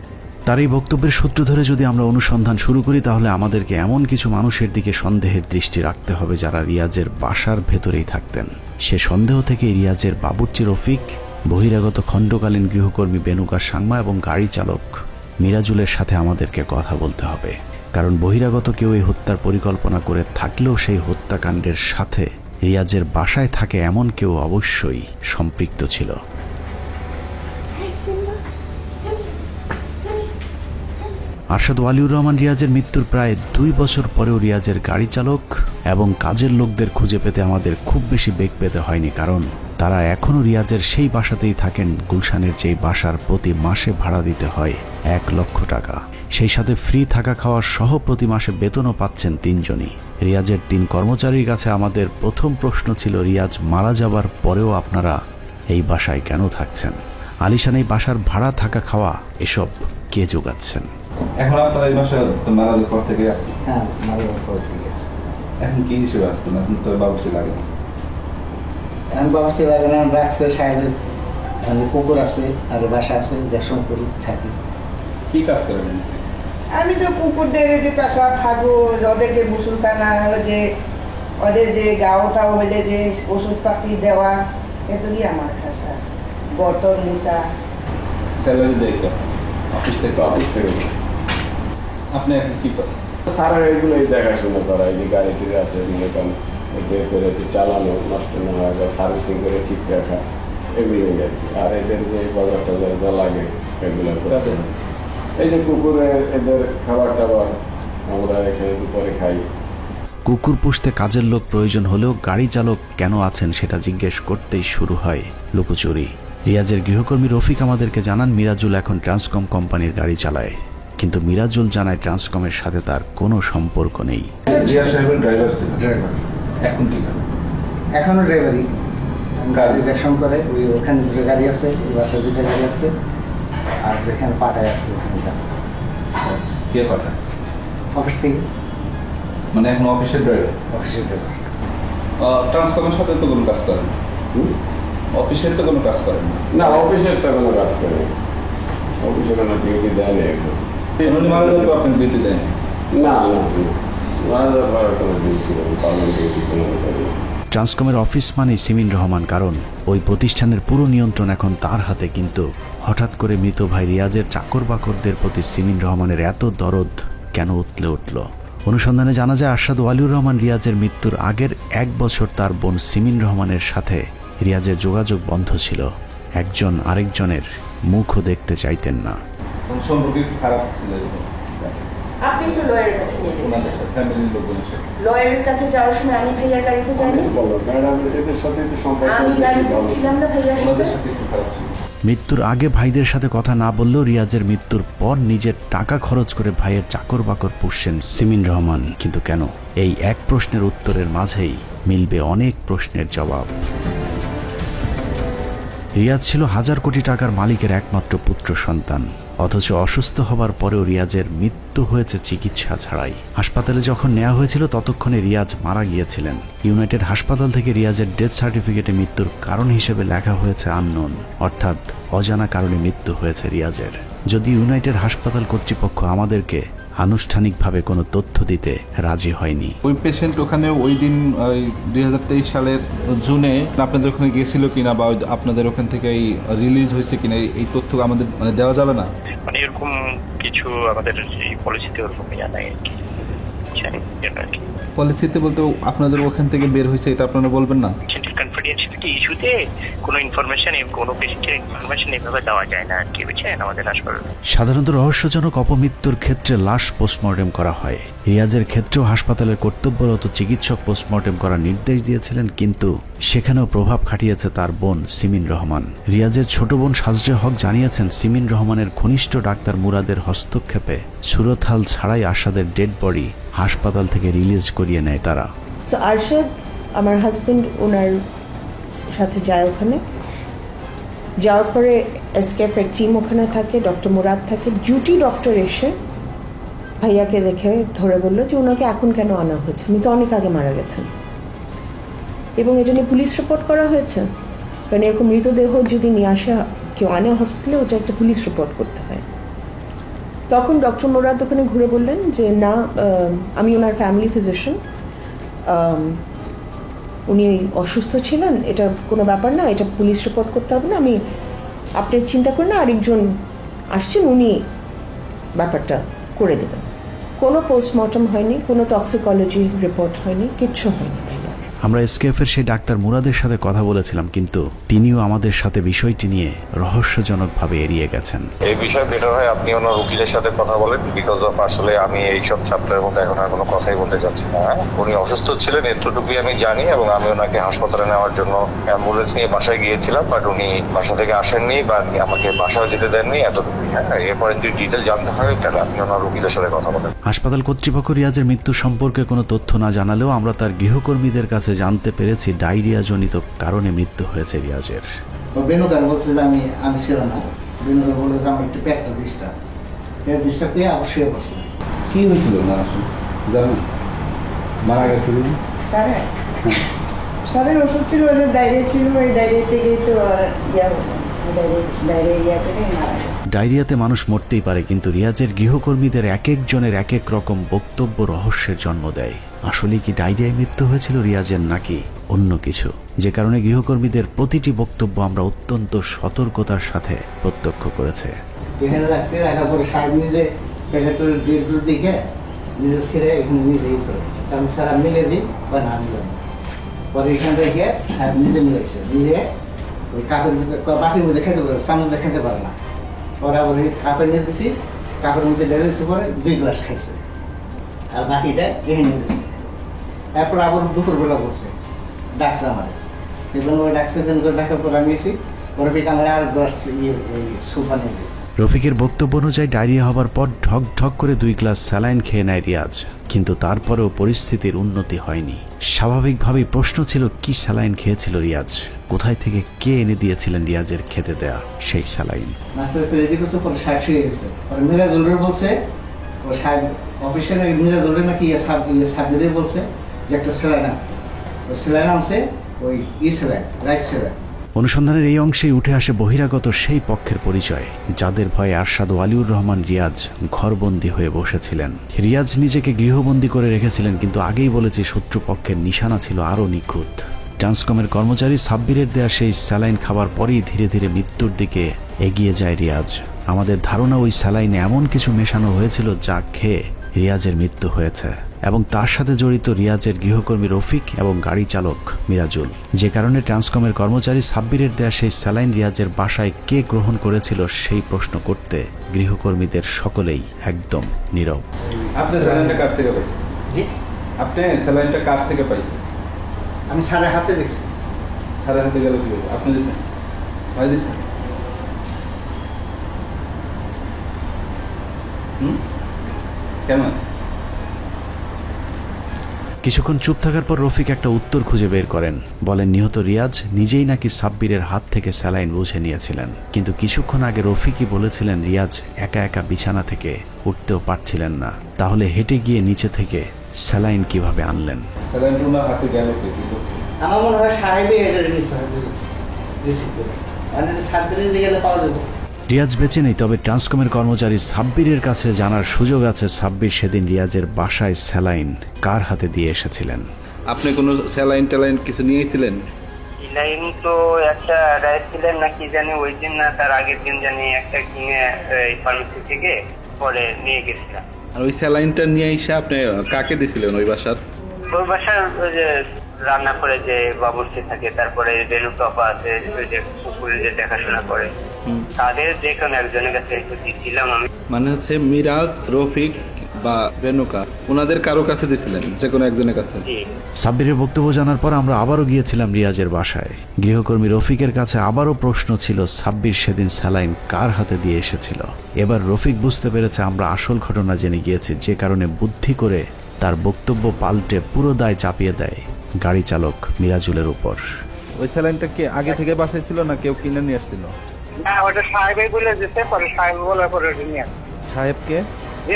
তার এই বক্তব্যের সূত্র ধরে যদি আমরা অনুসন্ধান শুরু করি তাহলে আমাদেরকে এমন কিছু মানুষের দিকে সন্দেহের দৃষ্টি রাখতে হবে যারা রিয়াজের বাসার ভেতরেই থাকতেন। সে সন্দেহ থেকে রিয়াজের বাবুর্চি রফিক, বহিরাগত খণ্ডকালীন গৃহকর্মী বেনুকা সাংমা এবং গাড়ি চালক মিরাজুলের সাথে আমাদেরকে কথা বলতে হবে। কারণ বহিরাগত কেউ এই হত্যার পরিকল্পনা করে থাকলেও সেই হত্যাকাণ্ডের সাথে রিয়াজের বাসায় থাকে এমন কেউ অবশ্যই সম্পৃক্ত ছিল। আরশাদ ওয়ালিউর রহমান রিয়াজের মৃত্যুর প্রায় 2 বছর পরেও রিয়াজের গাড়ি চালক এবং কাজের লোকদের খুঁজে পেতে আমাদের খুব বেশি বেগ পেতে হয়নি, কারণ তারা এখনও রিয়াজের সেই বাসাতেই থাকেন গুলশানের যেই বাসার প্রতি মাসে ভাড়া দিতে হয় 1 লক্ষ টাকা। সেই সাথে ফ্রি থাকা খাওয়ার সহ প্রতি মাসে বেতনও পাচ্ছেন 3 জনই। রিয়াজের 3 কর্মচারীর কাছে আমাদের প্রথম প্রশ্ন ছিল, রিয়াজ মারা যাবার পরেও আপনারা এই বাসায় কেন থাকছেন? আলিশান এই বাসার ভাড়া থাকা খাওয়া এসব কে যোগাচ্ছেন? এখন আপনারা এই বাসায় মারা যাওয়ার পর থেকে আসছেন? হ্যাঁ, মারা যাওয়ার পর থেকে আসছি। এখন কি হিসেবে আসছেন? এখন তো বাবুর্চি লাগে না। এখন বাবুর্চি লাগে না, রাখছে সাহেবের কুকুর আছে আর বাসা আছে, দেড়শো করে থাকি। কি কাজ করেন? আমি তো কুকুরদের যে পেশা ফাগু, ওদেরকে মুসুলখানা, যে ওদের যে গাওটা হইলে যে ওষুধপাতি দেওয়া, এতই আমার পেশা। বর্তন মোচা। স্যালারি দেয় অফিস থেকে? আপনি এখন কি করেন? সারা এগুলোই দেখাশোনা করা, এই যে গাড়ি টিড়ি আছে এগুলো বের করে চালানো, নষ্ট না হয় বা সার্ভিসিং করে ঠিক রাখা, এগুলোই আর কি। আর এদের যে বাজার টাজার যা লাগে এগুলো করে এই যে কুকুরে এদের খাবার টাবার আমরা এখানে দুপুরে খাই। কুকুর পুষতে কাজের লোক প্রয়োজন হলেও গাড়ি চালক কেন আছেন সেটা জিজ্ঞেস করতেই শুরু হয় লুকোচুরি। রিয়াজের গৃহকর্মী রফিক আমাদেরকে জানান মিরাজুল এখন ট্রান্সকম কোম্পানির গাড়ি চালায়, কিন্তু মিরাজুল জানায় ট্রান্সকমের সাথে তার কোনো সম্পর্ক নেই। রিয়াজ সাহেবের ড্রাইভার ছিল? ড্রাইভার। এখন কি করেন? এখনো ড্রাইভারই। গাড়ি বেশন করে, ওই ওখানে দুটো গাড়ি আছে, ওই বাসায় দুটো গাড়ি আছে, আর যেখানে পাঠায় আর কি ওখানে যান। কে পাঠায়? অফিস থেকে। মানে এখন অফিসের ড্রাইভার? অফিসের ড্রাইভার। ট্রান্সকমের সাথে তো কোনো কাজ করেন? অফিসের তো কোনো কাজ করেন না, অফিসের তো কোনো কাজ করে অফিসে কোনো ডিউটি দেয় না। এখন মারা যাওয়ার পর আপনি ডিউটি দেন? না না, মারা যাওয়ার পর কোনো ডিউটি নেই, পার্মানেন্ট ডিউটি কোনো করি। ট্রান্সকমের অফিস মানেই সিমিন রহমান, কারণ ওই প্রতিষ্ঠানের পুরো নিয়ন্ত্রণ এখন তার হাতে। কিন্তু হঠাৎ করে মৃত ভাই রিয়াজের চাকর বাকরদের প্রতি সিমিন রহমানের এত দরদ কেন উতলে উঠল? অনুসন্ধানে জানা যায় আরশাদ ওয়ালিউর রহমান রিয়াজের মৃত্যুর আগের 1 বছর তার বোন সিমিন রহমানের সাথে রিয়াজের যোগাযোগ বন্ধ ছিল। একজন আরেকজনের মুখও দেখতে চাইতেন না। সম্পর্ক খারাপ ছিল? আপনি একটু লয়ারের কাছে নিয়ে গেছেন? ফ্যামিলির লোকজনের সাথে লয়ারের কাছে যাওয়ার সময় আমি ভাইয়ার গাড়িতে যাইনি? এদের সাথে সম্পর্ক আমি গাড়িতে ছিলাম না ভাইয়ার সাথে? মৃত্যুর আগে ভাইদের সাথে কথা না বললেও রিয়াজের মৃত্যুর পর নিজের টাকা খরচ করে ভাইয়ের চাকর বাকর পুষছেন সিমিন রহমান। কিন্তু কেন? এই এক প্রশ্নের উত্তরের মাঝেই মিলবে অনেক প্রশ্নের জবাব। রিয়াজ ছিল 1000 কোটি টাকার মালিকের একমাত্র পুত্র সন্তান, অথচ অসুস্থ হবার পরেও রিয়াজের মৃত্যু হয়েছে চিকিৎসা ছাড়াই। হাসপাতালে যখন নেওয়া হয়েছিল ততক্ষণে রিয়াজ মারা গিয়েছিলেন। ইউনাইটেড হাসপাতাল থেকে রিয়াজের ডেথ সার্টিফিকেটে মৃত্যুর কারণ হিসেবে লেখা হয়েছে আননোন, অর্থাৎ অজানা কারণে মৃত্যু হয়েছে রিয়াজের। যদি ইউনাইটেড হাসপাতাল কর্তৃপক্ষ আমাদেরকে আনুষ্ঠানিকভাবে কোনো তথ্য দিতে রাজি হয়নি। ওই পেশেন্ট ওখানে ওই দিন 2023 সালের জুনে আপনাদের ওখানে গিয়েছিল কিনা বা আপনাদের ওখান থেকে রিলিজ হয়েছে কিনা এই তথ্য আমাদের মানে দেওয়া যাবে না? মানে এরকম কিছু আমাদের এই পলিসিতে ওরকম জানাই আর কি। পলিসিতে বলতে আপনাদের ওখান থেকে বের হয়েছে এটা আপনারা বলবেন না? কনফিডেন্সিয়ালিটি ইস্যুতে কোনো ইনফরমেশন, কোনো পেশেন্টের ইনফরমেশন এভাবে দেওয়া যায় না আর কি, বুঝছেন আমাদের হাসপাতালে। সাধারণত রহস্যজনক অপমৃত্যুর ক্ষেত্রে লাশ পোস্টমর্টেম করা হয়। রিয়াজের ক্ষেত্রেও হাসপাতালের কর্তব্যরত চিকিৎসক পোস্টমর্টেম করার নির্দেশ দিয়েছিলেন, কিন্তু সেখানেও প্রভাব খাটিয়েছে তার বোন সিমিন রহমান। রিয়াজের ছোট বোন সাজরে হক জানিয়েছেন, সিমিন রহমানের ঘনিষ্ঠ ডাক্তার মুরাদের হস্তক্ষেপে সুরতহাল ছাড়াই আরশাদের ডেড বডি হাসপাতাল থেকে রিলিজ করিয়ে নেয় তারা। সো আরশাদ, আমার হাজব্যান্ড, ওনার সাথে যায় ওখানে। যাওয়ার পরে এসকেএফের টিম ওখানে থাকে, ডক্টর মুরাদ থাকে। ডিউটি ডক্টর এসে ভাইয়াকে দেখে ধরে বললো যে ওনাকে এখন কেন আনা হয়েছে, উনি তো অনেক আগে মারা গেছেন। এবং এটা নিয়ে পুলিশ রিপোর্ট করা হয়েছে, কারণ এরকম মৃতদেহ যদি নিয়ে আসে কেউ আনে হসপিটালে, ওটা একটা পুলিশ রিপোর্ট করতে হয়। তখন ডক্টর মুরাদ ওখানে ঘুরে বললেন যে না, আমি ওনার ফ্যামিলি ফিজিশিয়ান, উনি অসুস্থ ছিলেন, এটা কোনো ব্যাপার না, এটা পুলিশ রিপোর্ট করতে হবে না, আপনি চিন্তা করেন না, আরেকজন আসছেন, উনি ব্যাপারটা করে দেবেন। কোনো পোস্টমর্টম হয়নি, কোনো টক্সিকোলজি রিপোর্ট হয়নি, কিচ্ছু হয়নি। আমরা এসকেএফের সেই ডাক্তার মুরাদের সাথে কথা বলেছিলাম, কিন্তু তিনিও আমাদের সাথে বিষয়টি নিয়ে রহস্যজনকভাবে এড়িয়ে গেছেন। এই বিষয়ে বেটার হয় আপনি ওনার উকিলের সাথে কথা বলেন, বিকজ অফ আসলে আমি এইসব চ্যাপ্টারের মধ্যে এখন আর কোনো কথাই বলতে চাচ্ছি না। উনি অসুস্থ ছিলেন এতটুকুই আমি জানি, এবং আমি ওনাকে হাসপাতালে নেওয়ার জন্য অ্যাম্বুলেন্স নিয়ে বাসায় গিয়েছিলাম, বাট উনি বাসা থেকে আসেননি বা আমাকে বাসায় যেতে দেননি, এতটুকুই। হ্যাঁ, এরপরে যদি ডিটেল জানতে হয় তাহলে আপনি ওনার উকিলের সাথে কথা বলেন। হাসপাতাল কর্তৃপক্ষ রিয়াজের মৃত্যু সম্পর্কে কোনো তথ্য না জানালেও আমরা তার গৃহকর্মীদের কাছে জানতে পেরেছি ডায়রিয়া জনিত কারণে মৃত্যু হয়েছে রিয়াজের। বেনুদার বলছে যে আমি ছিলাম না, বেনুদার বলে যে আমার একটু পেটটা ডিস্টার্ব পেয়ে আবার শুয়ে পড়ছে। কি হয়েছিল না জানেন? মারা গেছিল স্যারের ওষুধ ছিল, ডায়রিয়া ছিল, ওই ডায়রিয়া থেকেই তো ডায়রিয়াতে মানুষ মরতেই পারে, কিন্তু রিয়াজের গৃহকর্মীদের এক একজনের এক এক রকম বক্তব্য রহস্যের জন্ম দেয়। আসলে কি ডায়রিয়ায় মৃত্যু হয়েছিল রিয়াজের, নাকি অন্য কিছু? যে কারণে গৃহকর্মীদের প্রতিটি বক্তব্য আমরা অত্যন্ত সতর্কতার সাথে প্রত্যক্ষ করেছে। এখানে রাখছে, রাখার পরে সাহেব নিজে প্যাকেটের ডেট দিকে নিজে ছেড়ে এখানে নিজেই করে, কারণ সারা মিলে দিই বা না মিলে। পরে এখান থেকে সাহেব নিজে মিলেছে, নিজে ওই কাপের বাটির মধ্যে খেতে পারে, চামচ দিয়ে খেতে পারে না। পরে আবার ওই কাপে নিয়ে দিচ্ছি, কাপের মধ্যে ঢেলে দিচ্ছি, পরে 2 গ্লাস খাইছে, আর বাকিটা এখানে দিচ্ছে। তারপর আবার দুপুরবেলা বলছে, ডাকছে আমার, এবং ওই ডাকছে ডাকার পর আমি এসি, পরে আমার আর গ্লাস সুপা নিয়ে। রফিকের বক্তব্য অনুযায়ী ডায়রিয়া হবার পর ঢক ঢক করে 2 গ্লাস স্যালাইন খেয়ে নেয় রিয়াজ, কিন্তু তারপরেও পরিস্থিতির উন্নতি হয়নি। স্বাভাবিকভাবেই প্রশ্ন ছিল, কি স্যালাইন খেয়েছিল রিয়াজ, কোথায় থেকে কে এনে দিয়েছিলেন রিয়াজের খেতে দেয়া সেই স্যালাইন। বলছে ও সাহেব অফিসে মিরাজুলের নাকি সাবজেক্টে বলছে যে একটা স্যালাইন আনছে, ওই স্যালাইন, রাইট স্যালাইন। অনুসন্ধানের এই অংশেই উঠে আসে বহিরাগত সেই পক্ষের পরিচয়, যাদের ভয়ে আরশাদ ওয়ালিউর রহমান রিয়াজ ঘরবন্দি হয়ে বসেছিলেন। রিয়াজ নিজেকে গৃহবন্দী করে রেখেছিলেন, কিন্তু আগেই বলেছি শত্রুপক্ষের নিশানা ছিল আরও নিখুঁত। ট্রান্সকমের কর্মচারী সাব্বিরের দেয়া সেই স্যালাইন খাবার পরেই ধীরে ধীরে মৃত্যুর দিকে এগিয়ে যায় রিয়াজ। আমাদের ধারণা ওই স্যালাইনে এমন কিছু মেশানো হয়েছিল যা খেয়ে রিয়াজের মৃত্যু হয়েছে, এবং তার সাথে জড়িত রিয়াজের গৃহকর্মী রফিক এবং গাড়ি চালক মিরাজুল। যে কারণে ট্রান্সকমের কর্মচারী সাব্বিরের দেয়া সেই স্যালাইন রিয়াজের বাসায় কে গ্রহণ করেছিল সেই প্রশ্ন করতে গৃহকর্মীদের সকলেই একদম নীরব। আপনি স্যালাইনটা কার থেকে পাইছেন? আপনি স্যালাইনটা কার থেকে পাইছেন? আমি স্যারের হাতে দেখছি। স্যারের হাতে গেল কি? আপনি দিয়েছেন? ভাই দিয়েছেন? কেমন? কিছুক্ষণ চুপ থাকার পর রফিক একটা উত্তর খুঁজে বের করেন। বলেন, নিহত রিয়াজ নিজেই নাকি সাব্বিরের হাত থেকে স্যালাইন বুঝে নিয়েছিলেন, কিন্তু কিছুক্ষণ আগে রফিকই বলেছিলেন রিয়াজ একা একা বিছানা থেকে উঠতেও পারছিলেন না। তাহলে হেঁটে গিয়ে নিচে থেকে স্যালাইন কিভাবে আনলেন? আমার মনে হয় সাহেবই পাওয়া যাবে। রিয়াজ বেঁচে নেই, তবে ট্রান্সকমের কর্মচারী সাব্বিরের কাছে জানার সুযোগ আছে সাব্বির সেদিন রিয়াজের বাসায় স্যালাইন কার হাতে দিয়ে এসেছিলেন। আপনি কোনো স্যালাইন ট্যালাইন কিছু নিয়েছিলেন? স্যালাইন তো একটা ছিলেন নাকি জানি, ওই দিন না তার আগের দিন জানি একটা কিনে ফার্মেসি থেকে পরে নিয়ে গেছিলাম। আর ওই স্যালাইনটা নিয়ে এসে আপনি কাকে দিয়েছিলেন ওই বাসার? ওই বাসার রান্না করে যে বাবুর্চি থাকে, তারপরে বেলুকাপা আছে, ওই যে পুকুরে যে দেখাশোনা করে, তাদের যে কোনো একজনের কাছে একটু দিচ্ছিলাম আমি। মানে হচ্ছে মিরাজ, রফিক বা রেণুকা, ওনাদের কারো কাছে দিছিলেন, যে কোনো একজনের কাছে? সাব্বিরের বক্তব্য জানার পর আমরা আবারও গিয়েছিলাম রিয়াজের বাসায়। গৃহকর্মী রফিকের কাছে আবারও প্রশ্ন ছিল সাব্বির সেদিন স্যালাইন কার হাতে দিয়ে এসেছিল। এবার রফিক বুঝতে পেরেছে আমরা আসল ঘটনা জেনে গিয়েছি, যে কারণে বুদ্ধি করে তার বক্তব্য পাল্টে পুরো দায় চাপিয়ে দেয় গাড়ি চালক মিরাজুলের উপর। ওই স্যালাইনটা কি আগে থেকে বাসায় ছিল না কেউ কিনে নিয়ে আসছিল? না, ওটা সাহেবই বলে দিতে, পরে সাহেব বলার পরে নিয়ে আসে। সাহেবকে?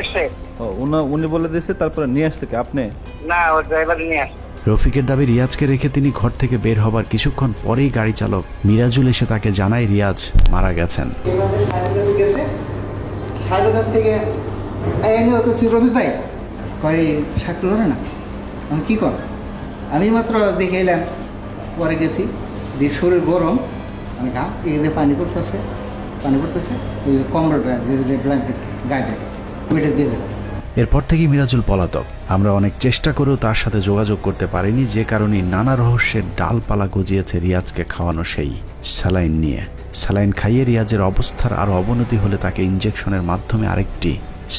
এসে ও, উনি বলে দিয়েছে, তারপরে নিয়ে আসছে কি আপনি? না, ও ড্রাইভার নিয়ে আসে। রফিকের দাবি রিয়াজকে রেখে তিনি ঘর থেকে বের হবার কিছুক্ষণ পরেই গাড়ি চালক মিরাজুল এসে তাকে জানায় রিয়াজ মারা গেছেন। সাহেবের কাছ থেকে রবি ভাই কয় সাক্ষী হলো না, আমি কী কর, আমি মাত্র দেখে এলাম, পরে গেছি, যে শরীর গরম, আমি ঘাম এদিকে পানি পড়তেছে, ওই কম্বলটা যে ব্ল্যাঙ্কেট গায়ে ওইটা দিয়ে দেবে। এরপর থেকেই মিরাজুল পলাতক। আমরা অনেক চেষ্টা করেও তার সাথে যোগাযোগ করতে পারিনি, যে কারণে নানা রহস্যের ডালপালা গজিয়েছে রিয়াজকে খাওয়ানো সেই স্যালাইন নিয়ে। স্যালাইন খাইয়ে রিয়াজের অবস্থার আরও অবনতি হলে তাকে ইঞ্জেকশনের মাধ্যমে আরেকটি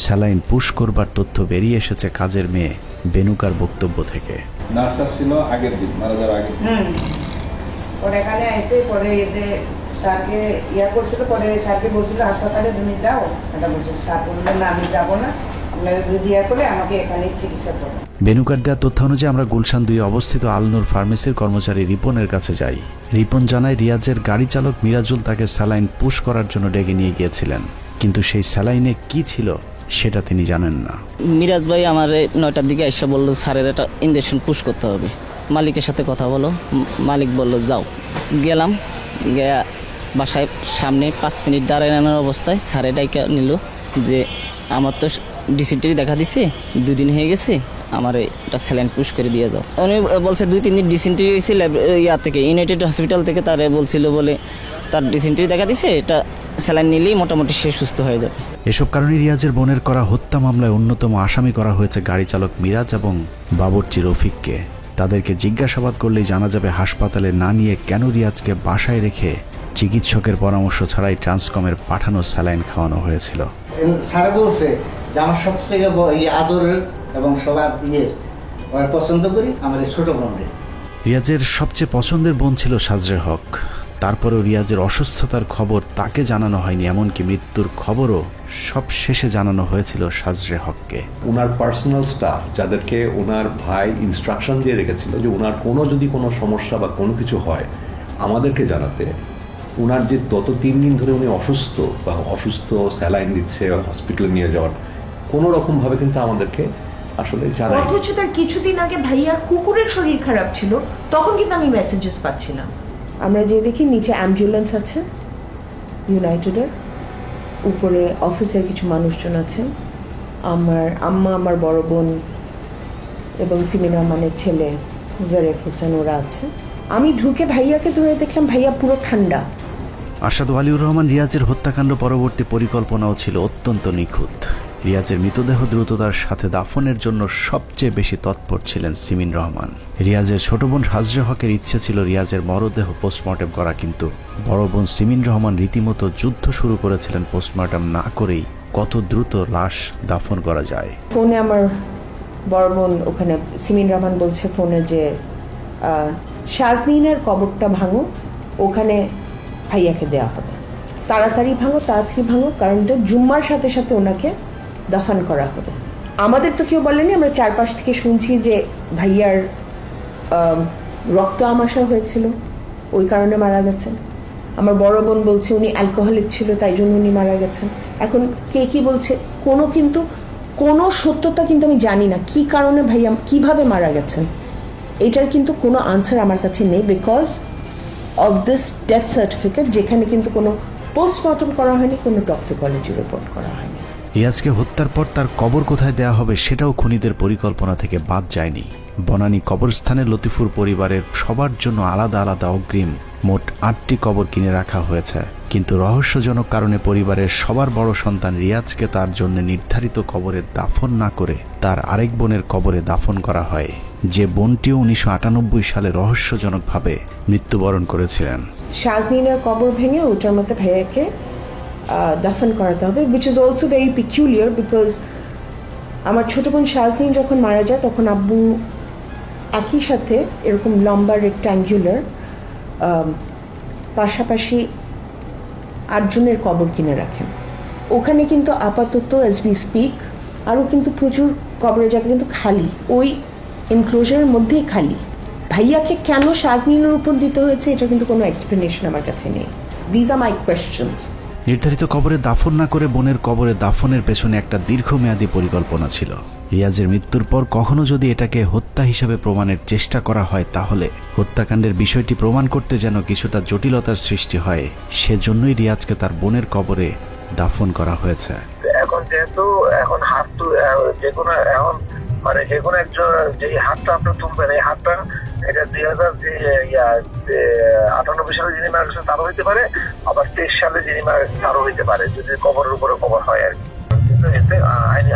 স্যালাইন পুশ করবার তথ্য বেরিয়ে এসেছে কাজের মেয়ে বেনুকার বক্তব্য থেকে। নার্স ছিল আগের দিন, মারা যাওয়ার আগের দিন। পরে এখানে এসে পরে এতে স্যারকে করছিল, পরে স্যারকে বলছিল হাসপাতালে তুমি যাও, এটা বলছিল। স্যার বললেন না, আমি যাবো না, যদি করলে আমাকে এখানে চিকিৎসা করো। বেনুকার দেওয়া তথ্য অনুযায়ী আমরা গুলশান 2 অবস্থিত আলনুর ফার্মেসির কর্মচারী রিপনের কাছে যাই। রিপন জানায় রিয়াজের গাড়ি চালক মিরাজুল তাকে স্যালাইন পুশ করার জন্য ডেকে নিয়ে গিয়েছিলেন, কিন্তু সেই স্যালাইনে কি ছিল সেটা তিনি জানেন না। মিরাজ ভাই আমার 9টার দিকে এসে বললো স্যারের একটা ইঞ্জেকশন পুশ করতে হবে, মালিকের সাথে কথা বলো। মালিক বললো যাও। গেলাম, গিয়ে বাসায় সামনে 5 মিনিট দাঁড়ানোর অবস্থায় স্যারে ডাইকা নিল যে আমার তো ডিসেন্টারি দেখা দিছে, 2 দিন হয়ে গেছে, আমার এটা স্যালাইন পুশ করে দিয়ে যাও। উনি বলছে 2-3 দিন ডিসেন্টারি হয়েছে থেকে ইউনাইটেড হসপিটাল থেকে, তারে বলছিল বলে তার ডিসেন্টারি দেখা দিছে, এটা স্যালাইন নিলেই মোটামুটি সে সুস্থ হয়ে যাবে। এসব কারণে রিয়াজের বোনের করা হত্যা মামলায় অন্যতম আসামি করা হয়েছে গাড়ি চালক মিরাজ এবং বাবুর্চি রফিককে। তাদেরকে জিজ্ঞাসাবাদ করলেই জানা যাবে হাসপাতালে না নিয়ে কেন রিয়াজকে বাসায় রেখে চিকিৎসকের পরামর্শ ছাড়াই ট্রান্সকমের পাঠানো স্যালাইন খাওয়ানো হয়েছিল। স্যার বলছে যে আমার সবথেকে আদরের এবং সবার পছন্দ করি আমার এই ছোট বোনকে। রিয়াজের সবচেয়ে পছন্দের বোন ছিল সাজরে হক। তারপরেও রিয়াজের অসুস্থতার খবর তাকে জানানো হয়নি, এমনকি মৃত্যুর খবরও সব শেষে জানানো হয়েছিল সাজরে হককে। ওনার পার্সোনাল স্টাফ যাদেরকে ওনার ভাই ইনস্ট্রাকশন দিয়ে রেখেছিল যে ওনার যদি কোনো সমস্যা বা কোনো কিছু হয় আমাদেরকে জানাতে। ওনার যে গত 3 দিন ধরে উনি অসুস্থ স্যালাইন দিচ্ছে, হসপিটালে নিয়ে যাওয়ার কোনো রকমভাবে কিন্তু আমাদেরকে আসলে জানাই। অথচ তার কিছুদিন আগে ভাইয়ার কুকুরের শরীর খারাপ ছিল, তখন কিন্তু আমি মেসেজেস পাচ্ছিলাম। আমরা যে দেখি নিচে অ্যাম্বুলেন্স আছে ইউনাইটেডের, উপরে অফিসের কিছু মানুষজন আছেন, আমার আম্মা, আমার বড় বোন এবং সিমিন রহমানের ছেলে জারেফ হোসেন, ওরা আছে। আমি ঢুকে ভাইয়াকে ধরে দেখলাম ভাইয়া পুরো ঠান্ডা। আশাদু আলিউর রহমান রিয়াজের হত্যাকাণ্ড পরবর্তী পরিকল্পনাও ছিল অত্যন্ত নিখুঁত। রিয়াজের মৃতদেহ দ্রুততার সাথে দাফনের জন্য সবচেয়ে বেশি তৎপর ছিলেন সিমিন রহমান। রিয়াজের ছোট বোন হাজরে হকের ইচ্ছে ছিল রিয়াজের মরদেহ পোস্টমর্টেম করা, কিন্তু বড় বোন সিমিন রহমান রীতিমতো যুদ্ধ শুরু করেছিলেন পোস্টমর্টেম না করেই কত দ্রুত লাশ দাফন করা যায়। ফোনে আমার বড় বোন ওখানে সিমিন রহমান বলছে ফোনে যে শাজনীনের কবরটা ভাঙো, ওখানে ভাইয়াকে দেওয়া হবে, তাড়াতাড়ি ভাঙো, কারণ এটা জুম্মার সাথে সাথে ওনাকে দাফন করা হবে। আমাদের তো কেউ বলেনি, আমরা চারপাশ থেকে শুনছি যে ভাইয়ার রক্ত আমাশা হয়েছিল, ওই কারণে মারা গেছেন। আমার বড় বোন বলছে উনি অ্যালকোহলিক ছিল, তাই জন্য উনি মারা গেছেন। এখন কে কি বলছে কোনো সত্যতা কিন্তু আমি জানি না, কি কারণে ভাইয়া কিভাবে মারা গেছেন এটার কিন্তু কোনো আনসার আমার কাছে নেই, because of this death certificate, যেখানে কিন্তু কোনো পোস্টমর্টম করা হয়নি, কোনো টক্সিকোলজি রিপোর্ট করা হয়নি। রিয়াজকে হত্যার পর তার কবর কোথায় দেওয়া হবে সেটাও খুনিদের পরিকল্পনা থেকে বাদ যায়নি। বনানী কবরস্থানে লতিফুর পরিবারের সবার জন্য আলাদা আলাদা অগ্রিম মোট 8টি কবর কিনে রাখা হয়েছে, কিন্তু রহস্যজনক কারণে পরিবারের সবার বড় সন্তান রিয়াজকে তার জন্য নির্ধারিত কবরে দাফন না করে তার আরেক বোনের কবরে দাফন করা হয়, যে বোনটিও 1998 সালে রহস্যজনকভাবে মৃত্যুবরণ করেছিলেন। শাজনীনের কবর ভেঙে ওটার মধ্যে ভাইয়াকে দাফন করাতে হবে, which is also very peculiar, because আমার ছোট বোন শাজনীন যখন মারা যায় তখন আব্বু একই সাথে এরকম লম্বা রেক্ট্যাঙ্গুলার পাশাপাশি 8 জনের কবর কিনে রাখেন। ওখানে কিন্তু আপাতত অ্যাজ উই স্পিক আরও কিন্তু প্রচুর কবরের জায়গা কিন্তু খালি, ওই এনক্লোজারের মধ্যেই খালি। ভাইয়াকে কেন শাজনীনের উপর দিতে হয়েছে এটা কিন্তু কোনো এক্সপ্লেনেশন আমার কাছে নেই। These are my questions. নির্ধারিত কবরে দাফন না করে বোনের কবরে দাফনের পেছনে একটা দীর্ঘমেয়াদী পরিকল্পনা ছিল। রিয়াজের মৃত্যুর পর কখনো যদি এটাকে হত্যা হিসেবে প্রমাণের চেষ্টা করা হয়, তাহলে হত্যাকাণ্ডের বিষয়টি প্রমাণ করতে যেন কিছুটা জটিলতার সৃষ্টি হয়, সেজন্যই রিয়াজকে তার বোনের কবরে দাফন করা হয়েছে। এখন যেহেতু এখন হাত যে কোনো এখন মানে যে কোনো একজন যে হাতটা আপনার তুলবেন, এই হাতটা এটা 2098 সালে যিনি মারা গেছেন তারও হইতে পারে, আবার 23 সালে যিনি মারা গেছেন তারও হইতে পারে, যদি কবরের উপরে কবর হয় আর কি। কিন্তু এতে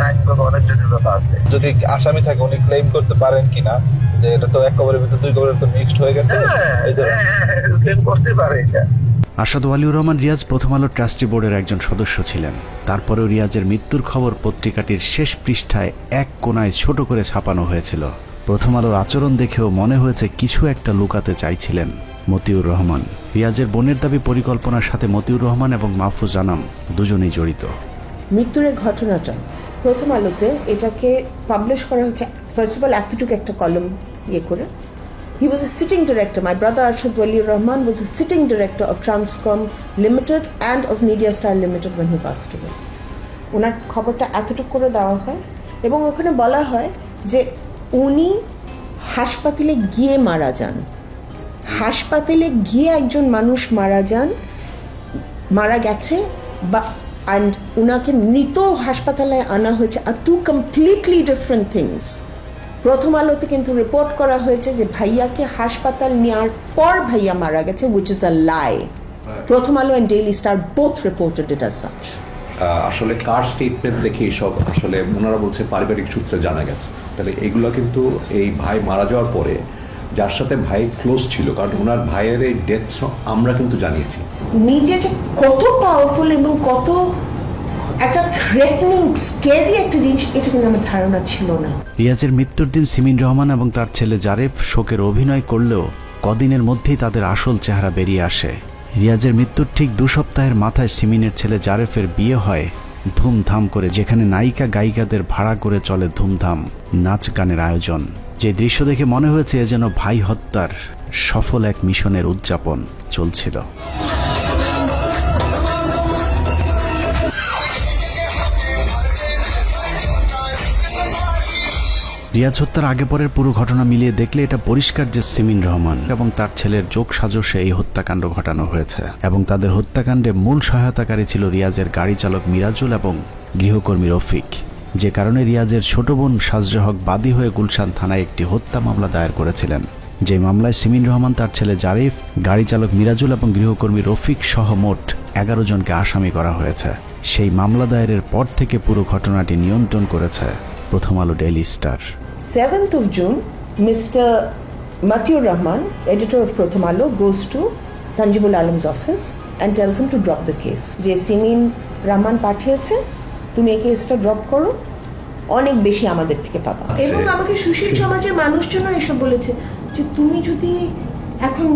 আইনগত অনেক জটিলতা আছে। যদি আসামি থাকে উনি ক্লেম করতে পারেন কিনা যে এটা তো এক কবরের ভিতরে 2 কবরের ভিতরে মিক্সড হয়ে গেছে, ক্লেম করতে পারে এটা। আসাদ ওয়ালিউর রহমান রিয়াজ প্রথম আলো ট্রাস্টি বোর্ডের একজন সদস্য ছিলেন। তারপরেও রিয়াজের মৃত্যুর খবর পত্রিকাটির শেষ পৃষ্ঠায় এক কোণায় ছোট করে ছাপানো হয়েছিল। প্রথম আলোর আচরণ দেখেও মনে হয়েছে কিছু একটা লুকাতে চাইছিলেন মতিউর রহমান। রিয়াজের বোনের দাবি পরিকল্পনার সাথে মতিউর রহমান এবং মাহফুজ আনাম দুজনেই জড়িত। মৃত্যুর ঘটনাটা প্রথম আলোতে এটাকে পাবলিশ করা হচ্ছে ফার্স্ট অফ অল এতটুকু একটা কলম ইয়ে করে। He was a sitting director. My brother Arshad Waliur Rahman was a sitting director of Transcom Limited and of Media Star Limited when he passed away. ওনার খবরটা এতটুকু করে দেওয়া হয় এবং ওখানে বলা হয় যে উনি হাসপাতালে গিয়ে মারা যান। হাসপাতালে গিয়ে একজন মানুষ মারা গেছে বা অ্যান্ড উনাকে মৃত হাসপাতালে আনা হয়েছে, আর টু কমপ্লিটলি ডিফারেন্ট থিংস। প্রথম আলোতে কিন্তু রিপোর্ট করা হয়েছে যে ভাইয়াকে হাসপাতাল নেওয়ার পর ভাইয়া মারা গেছে, উইচ ইজ আ লাই। প্রথম আলো and daily star both reported it as such. আসলে কার স্টেটমেন্ট দেখে এসব আসলে ওনারা বলছে পারিবারিক সূত্রে জানা গেছে। তাহলে এগুলো কিন্তু এই ভাই মারা যাওয়ার পরে যার সাথে ভাই ক্লোজ ছিল, কারণ ওনার ভাইয়ের এই ডেথ আমরা কিন্তু জানিয়েছি। মিডিয়া যে কত পাওয়ারফুল এবং কত একটা থ্রেটনিং স্ক্যারি একটা জিনিস, এটা কিন্তু আমার ধারণা ছিল না। রিয়াজের মৃত্যুর দিন সিমিন রহমান এবং তার ছেলে জারেফ শোকের অভিনয় করলেও কদিনের মধ্যেই তাদের আসল চেহারা বেরিয়ে আসে। রিয়াজের মৃত্যুর ঠিক 2 সপ্তাহের মাথায় সিমিনের ছেলে জারেফের বিয়ে হয় ধুমধাম করে, যেখানে নায়িকা গায়িকাদের ভাড়া করে চলে ধুমধাম নাচ গানের আয়োজন। যে দৃশ্য দেখে মনে হয়েছে এ যেন ভাই হত্যার সফল এক মিশনের উদযাপন চলছিল। রিয়াজ হত্যার আগে পরের পুরো ঘটনা মিলিয়ে দেখলে এটা পরিষ্কার যে সিমিন রহমান এবং তার ছেলের যোগ সাজসে এই হত্যাকাণ্ড ঘটানো হয়েছে, এবং তাদের হত্যাকাণ্ডে মূল সহায়তাকারী ছিল রিয়াজের গাড়ি চালক মিরাজুল এবং গৃহকর্মী রফিক। যে কারণে রিয়াজের ছোট বোন সাজরে হক বাদী হয়ে গুলশান থানায় একটি হত্যা মামলা দায়ের করেছিলেন। যে মামলায় সিমিন রহমান, তার ছেলে জারিফ, গাড়ি চালক মিরাজুল এবং গৃহকর্মী রফিক সহ মোট 11 জনকে আসামি করা হয়েছে। সেই মামলা দায়েরের পর থেকে পুরো ঘটনাটি নিয়ন্ত্রণ করেছে প্রথম আলো daily star. 7th of June, Mr. Matiur Rahman, editor of Pratham Alo, goes to Tanjibul Alam's office and tells him to drop the case. যে সিমিন রহমান পাঠিয়েছে, তুমি এই কেসটা ড্রপ করো, অনেক বেশি আমাদের থেকে পাবা। এবং আমাকে সুশীল সমাজের মানুষজন এসব বলেছে যে তুমি যদি এখন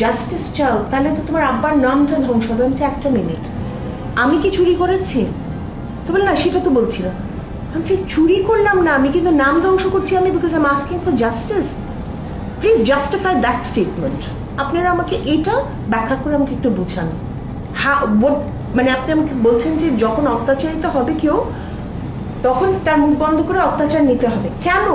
জাস্টিস চাও তাহলে তো তোমার আব্বার নামটা ধ্বংস হবে। আমি একটা মিনিট, আমি কি চুরি করেছি? তো বলে না, সেটা তো বলছি না। আমি চুরি করলাম না, আমি কিন্তু নাম ধ্বংস করছি আমি, because I am asking for justice. Please justify that statement. আপনারা আমাকে এটা ব্যাখ্যা করে আমাকে একটু বোঝান। মানে আপনি আমাকে বলছেন যে যখন অত্যাচারিত হবে কেউ তখন তার মুখ বন্ধ করে অত্যাচার নিতে হবে, কেন?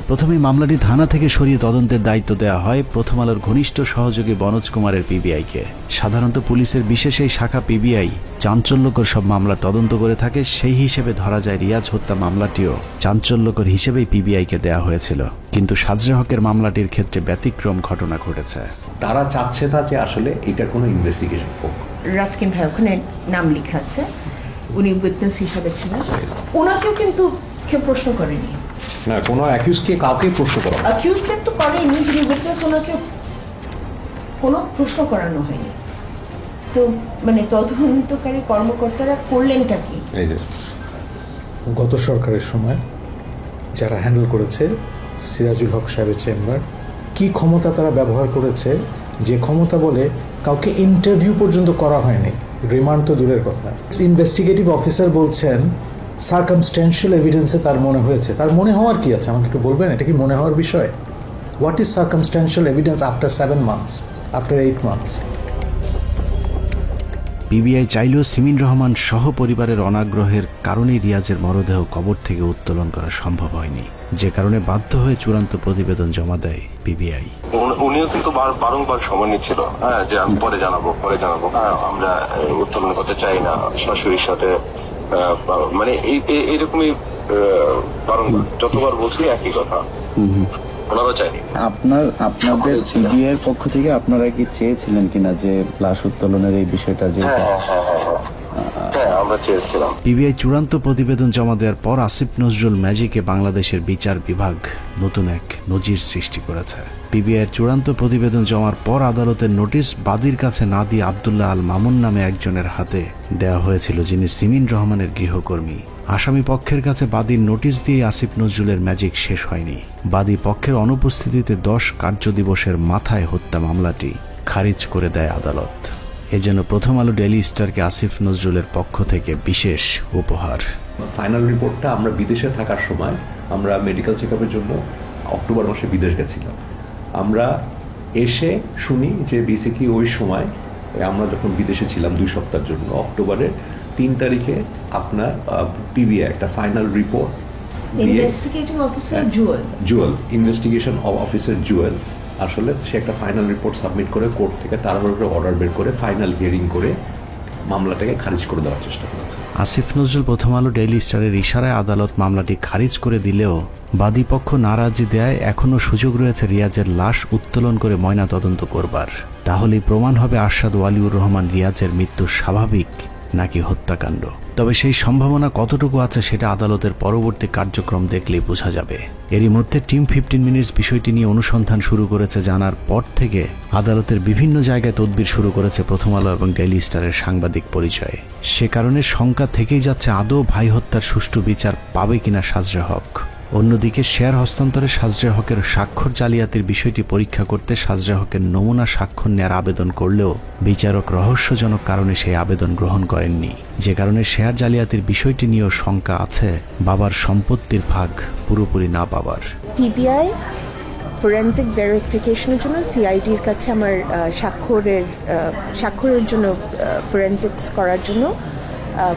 প্রথমে মামলাটি থানা থেকে সরিয়ে তদন্তের দায়িত্ব দেওয়া হয় প্রথম আলোর ঘনিষ্ঠ সহযোগী বনোজ কুমারের পিবিআইকে। সাধারণত পুলিশের বিশেষ এই শাখা পিবিআই চাঞ্চল্যকর সব মামলার তদন্ত করে থাকে, সেই হিসেবে ধরা যায় রিয়াজ হত্যা মামলাটিও চাঞ্চল্যকর হিসেবেই পিবিআইকে দেওয়া হয়েছিল। কিন্তু সাজরে হকের মামলাটির ক্ষেত্রে ব্যতিক্রম ঘটনা ঘটেছে। তারা চাচ্ছে না যে আসলে এটার কোনো ইনভেস্টিগেশন হোক। রাস্কিন ভাই ওখানে নাম লেখা আছে, উনি উইটনেস হিসাবে ছিলেন, ওনাকেও কিন্তু কেউ প্রশ্ন করেনি। না, কোনো অ্যাকিউজকে কাউকে প্রশ্ন করা অ্যাকিউজকে তো করেনি, যিনি উইটনেস ওনাকে কোনো প্রশ্ন করানো হয়নি। তো মানে তদন্তকারী কর্মকর্তারা করলেনটা কি? গত সরকারের সময় যারা হ্যান্ডেল করেছে সিরাজুল হক সাহেবের চেম্বার, কি ক্ষমতা তারা ব্যবহার করেছে, যে ক্ষমতা বলে কাউকে ইন্টারভিউ পর্যন্ত করা হয়নি, রিমান্ড তো দূরের কথা। ইনভেস্টিগেটিভ অফিসার বলছেন সার্কামস্ট্যান্সিয়াল এভিডেন্সে তার মনে হয়েছে। তার মনে হওয়ার কি আছে, আমাকে একটু বলবেন, এটা কি মনে হওয়ার বিষয়? What is circumstantial evidence after 7 months, after 8 months? PBI চাইলেও সিমিন রহমান সহ পরিবারের অনাগ্রহের কারণে রিয়াজের মরদেহ কবর থেকে উত্তোলন করা সম্ভব হয়নি, যে কারণে বাধ্য হয়ে চূড়ান্ত প্রতিবেদন জমা দেয় পিবিআই। উনিও কিন্তু বারংবার সময় নিচ্ছিল, হ্যাঁ, যে আমি পরে জানাবো, আমরা উত্তোলন করতে চাই না শাশুড়ির সাথে, মানে এইরকমই বারংবার যতবার বলছি একই কথা, ওনারও চাইনি। আপনাদের সিবিআই এর পক্ষ থেকে আপনারা কি চেয়েছিলেন কিনা যে লাশ উত্তোলনের এই বিষয়টা? যে আমরা চেয়েছিলাম। পিবিআই চূড়ান্ত প্রতিবেদন জমা দেওয়ার পর আসিফ নজরুল ম্যাজিকে বাংলাদেশের বিচার বিভাগ নতুন এক নজির সৃষ্টি করেছে। পিবিআইয়ের চূড়ান্ত প্রতিবেদন জমার পর আদালতের নোটিশ বাদীর কাছে না দিয়ে আব্দুল্লাহ আল মামুন নামে একজনের হাতে দেওয়া হয়েছিল, যিনি সিমিন রহমানের গৃহকর্মী। আসামি পক্ষের কাছে বাদীর নোটিশ দিয়ে আসিফ নজরুলের ম্যাজিক শেষ হয়নি। বাদী পক্ষের অনুপস্থিতিতে 10 কার্যদিবসের মাথায় হত্যা মামলাটি খারিজ করে দেয় আদালত। এজন্য প্রথম আলো ডেইলি স্টারকে আসিফ নজরুলের পক্ষ থেকে বিশেষ উপহার। ফাইনাল রিপোর্টটা আমরা বিদেশে থাকার সময়, আমরা মেডিকেল চেক আপের জন্য অক্টোবর মাসে বিদেশ গেছিলাম। আমরা এসে শুনি যে বেসিকলি ওই সময় আমরা যখন বিদেশে ছিলাম 2 সপ্তাহের জন্য, অক্টোবরের 3 তারিখে আপনার পিবিআই একটা final report investigating officer Jewel investigation officer Jewel আসলে সে একটা ফাইনাল রিপোর্ট সাবমিট করে কোর্ট থেকে তাড়াহুড়ো করে অর্ডার বের করে ফাইনাল হিয়ারিং করে মামলাটাকে খারিজ করে দেওয়ার চেষ্টা করেছে। আসিফ নজরুল প্রথম আলো ডেইলি স্টারের ইশারায় আদালত মামলাটি খারিজ করে দিলেও বাদীপক্ষ নারাজি দেয় এখনও সুযোগ রয়েছে রিয়াজের লাশ উত্তোলন করে ময়না তদন্ত করবার। তাহলেই প্রমাণ হবে আরশাদ ওয়ালিউর রহমান রিয়াজের মৃত্যু স্বাভাবিক নাকি হত্যাকাণ্ড। তবে সেই সম্ভাবনা কতটুকু আছে সেটা আদালতের পরবর্তী কার্যক্রম দেখলেই বোঝা যাবে। এরই মধ্যে টিম 15 মিনিটস বিষয়টি নিয়ে অনুসন্ধান শুরু করেছে। জানার পর থেকে আদালতের বিভিন্ন জায়গায় তদবির শুরু করেছে প্রথম আলো এবং ডেইলি স্টারের সাংবাদিক পরিচয়। সে কারণে শঙ্কা থেকেই যাচ্ছে আদৌ ভাই হত্যার সুষ্ঠু বিচার পাবে কিনা সাজরে হক। অন্যদিকে শেয়ার হস্তান্তরে সাজরে হকের স্বাক্ষর জালিয়াতির বিষয়টি পরীক্ষা করতে সাজরে হকের নমুনা স্বাক্ষর নেয়ার আবেদন করলেও বিচারক রহস্যজনক কারণে সেই আবেদন গ্রহণ করেননি, যে কারণে শেয়ার জালিয়াতির বিষয়টি নিয়েও শঙ্কা আছে বাবার সম্পত্তির ভাগ পুরোপুরি না পাবার। পিবিআই ফরেনসিক ভেরিফিকেশনের জন্য সিআইডির কাছে আমার স্বাক্ষরের জন্য ফরেনসিক্স করার জন্য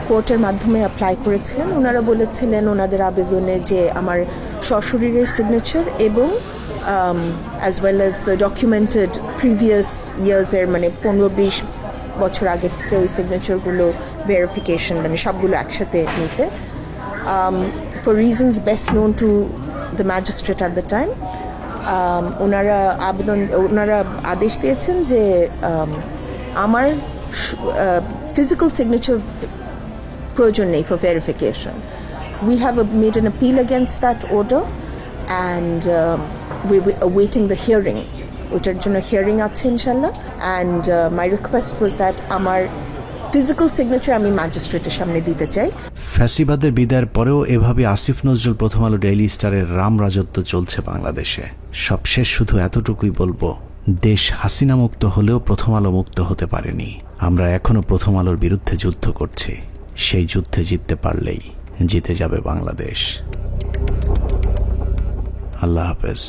কোর্টের মাধ্যমে অ্যাপ্লাই করেছিলেন। ওনারা বলেছিলেন ওনাদের আবেদনে যে আমার শ্বশুরের সিগনেচার এবং as well as the documented previous ইয়ার্সের মানে 15-20 বছর আগে থেকে ওই সিগনেচারগুলো ভেরিফিকেশন মানে সবগুলো একসাথে নিতে, for reasons best known to the magistrate at the time. ওনারা আদেশ দিয়েছেন যে আমার physical signature provision for verification. We have made an appeal against that order and we're awaiting the hearing. ওটার জন্য হিয়ারিং আছে ইনশাল্লাহ। And my request was that আমার ফিজিক্যাল সিগনেচার আমি ম্যাজিস্ট্রেটের সামনে দিতে চাই। ফ্যাসিবাদের বিদায়ের পরেও এভাবে আসিফ নজরুল প্রথম আলো ডেইলি স্টারের রাম রাজত্ব চলছে বাংলাদেশে। সবশেষ শুধু এতটুকুই বলবো, দেশ হাসিনা মুক্ত হলেও প্রথম আলো মুক্ত হতে পারেনি। আমরা এখনো প্রথম আলোর বিরুদ্ধে যুদ্ধ করছি। সেই যুদ্ধে জিততে পারলেই জিতে যাবে বাংলাদেশ। আল্লাহ হাফেজ।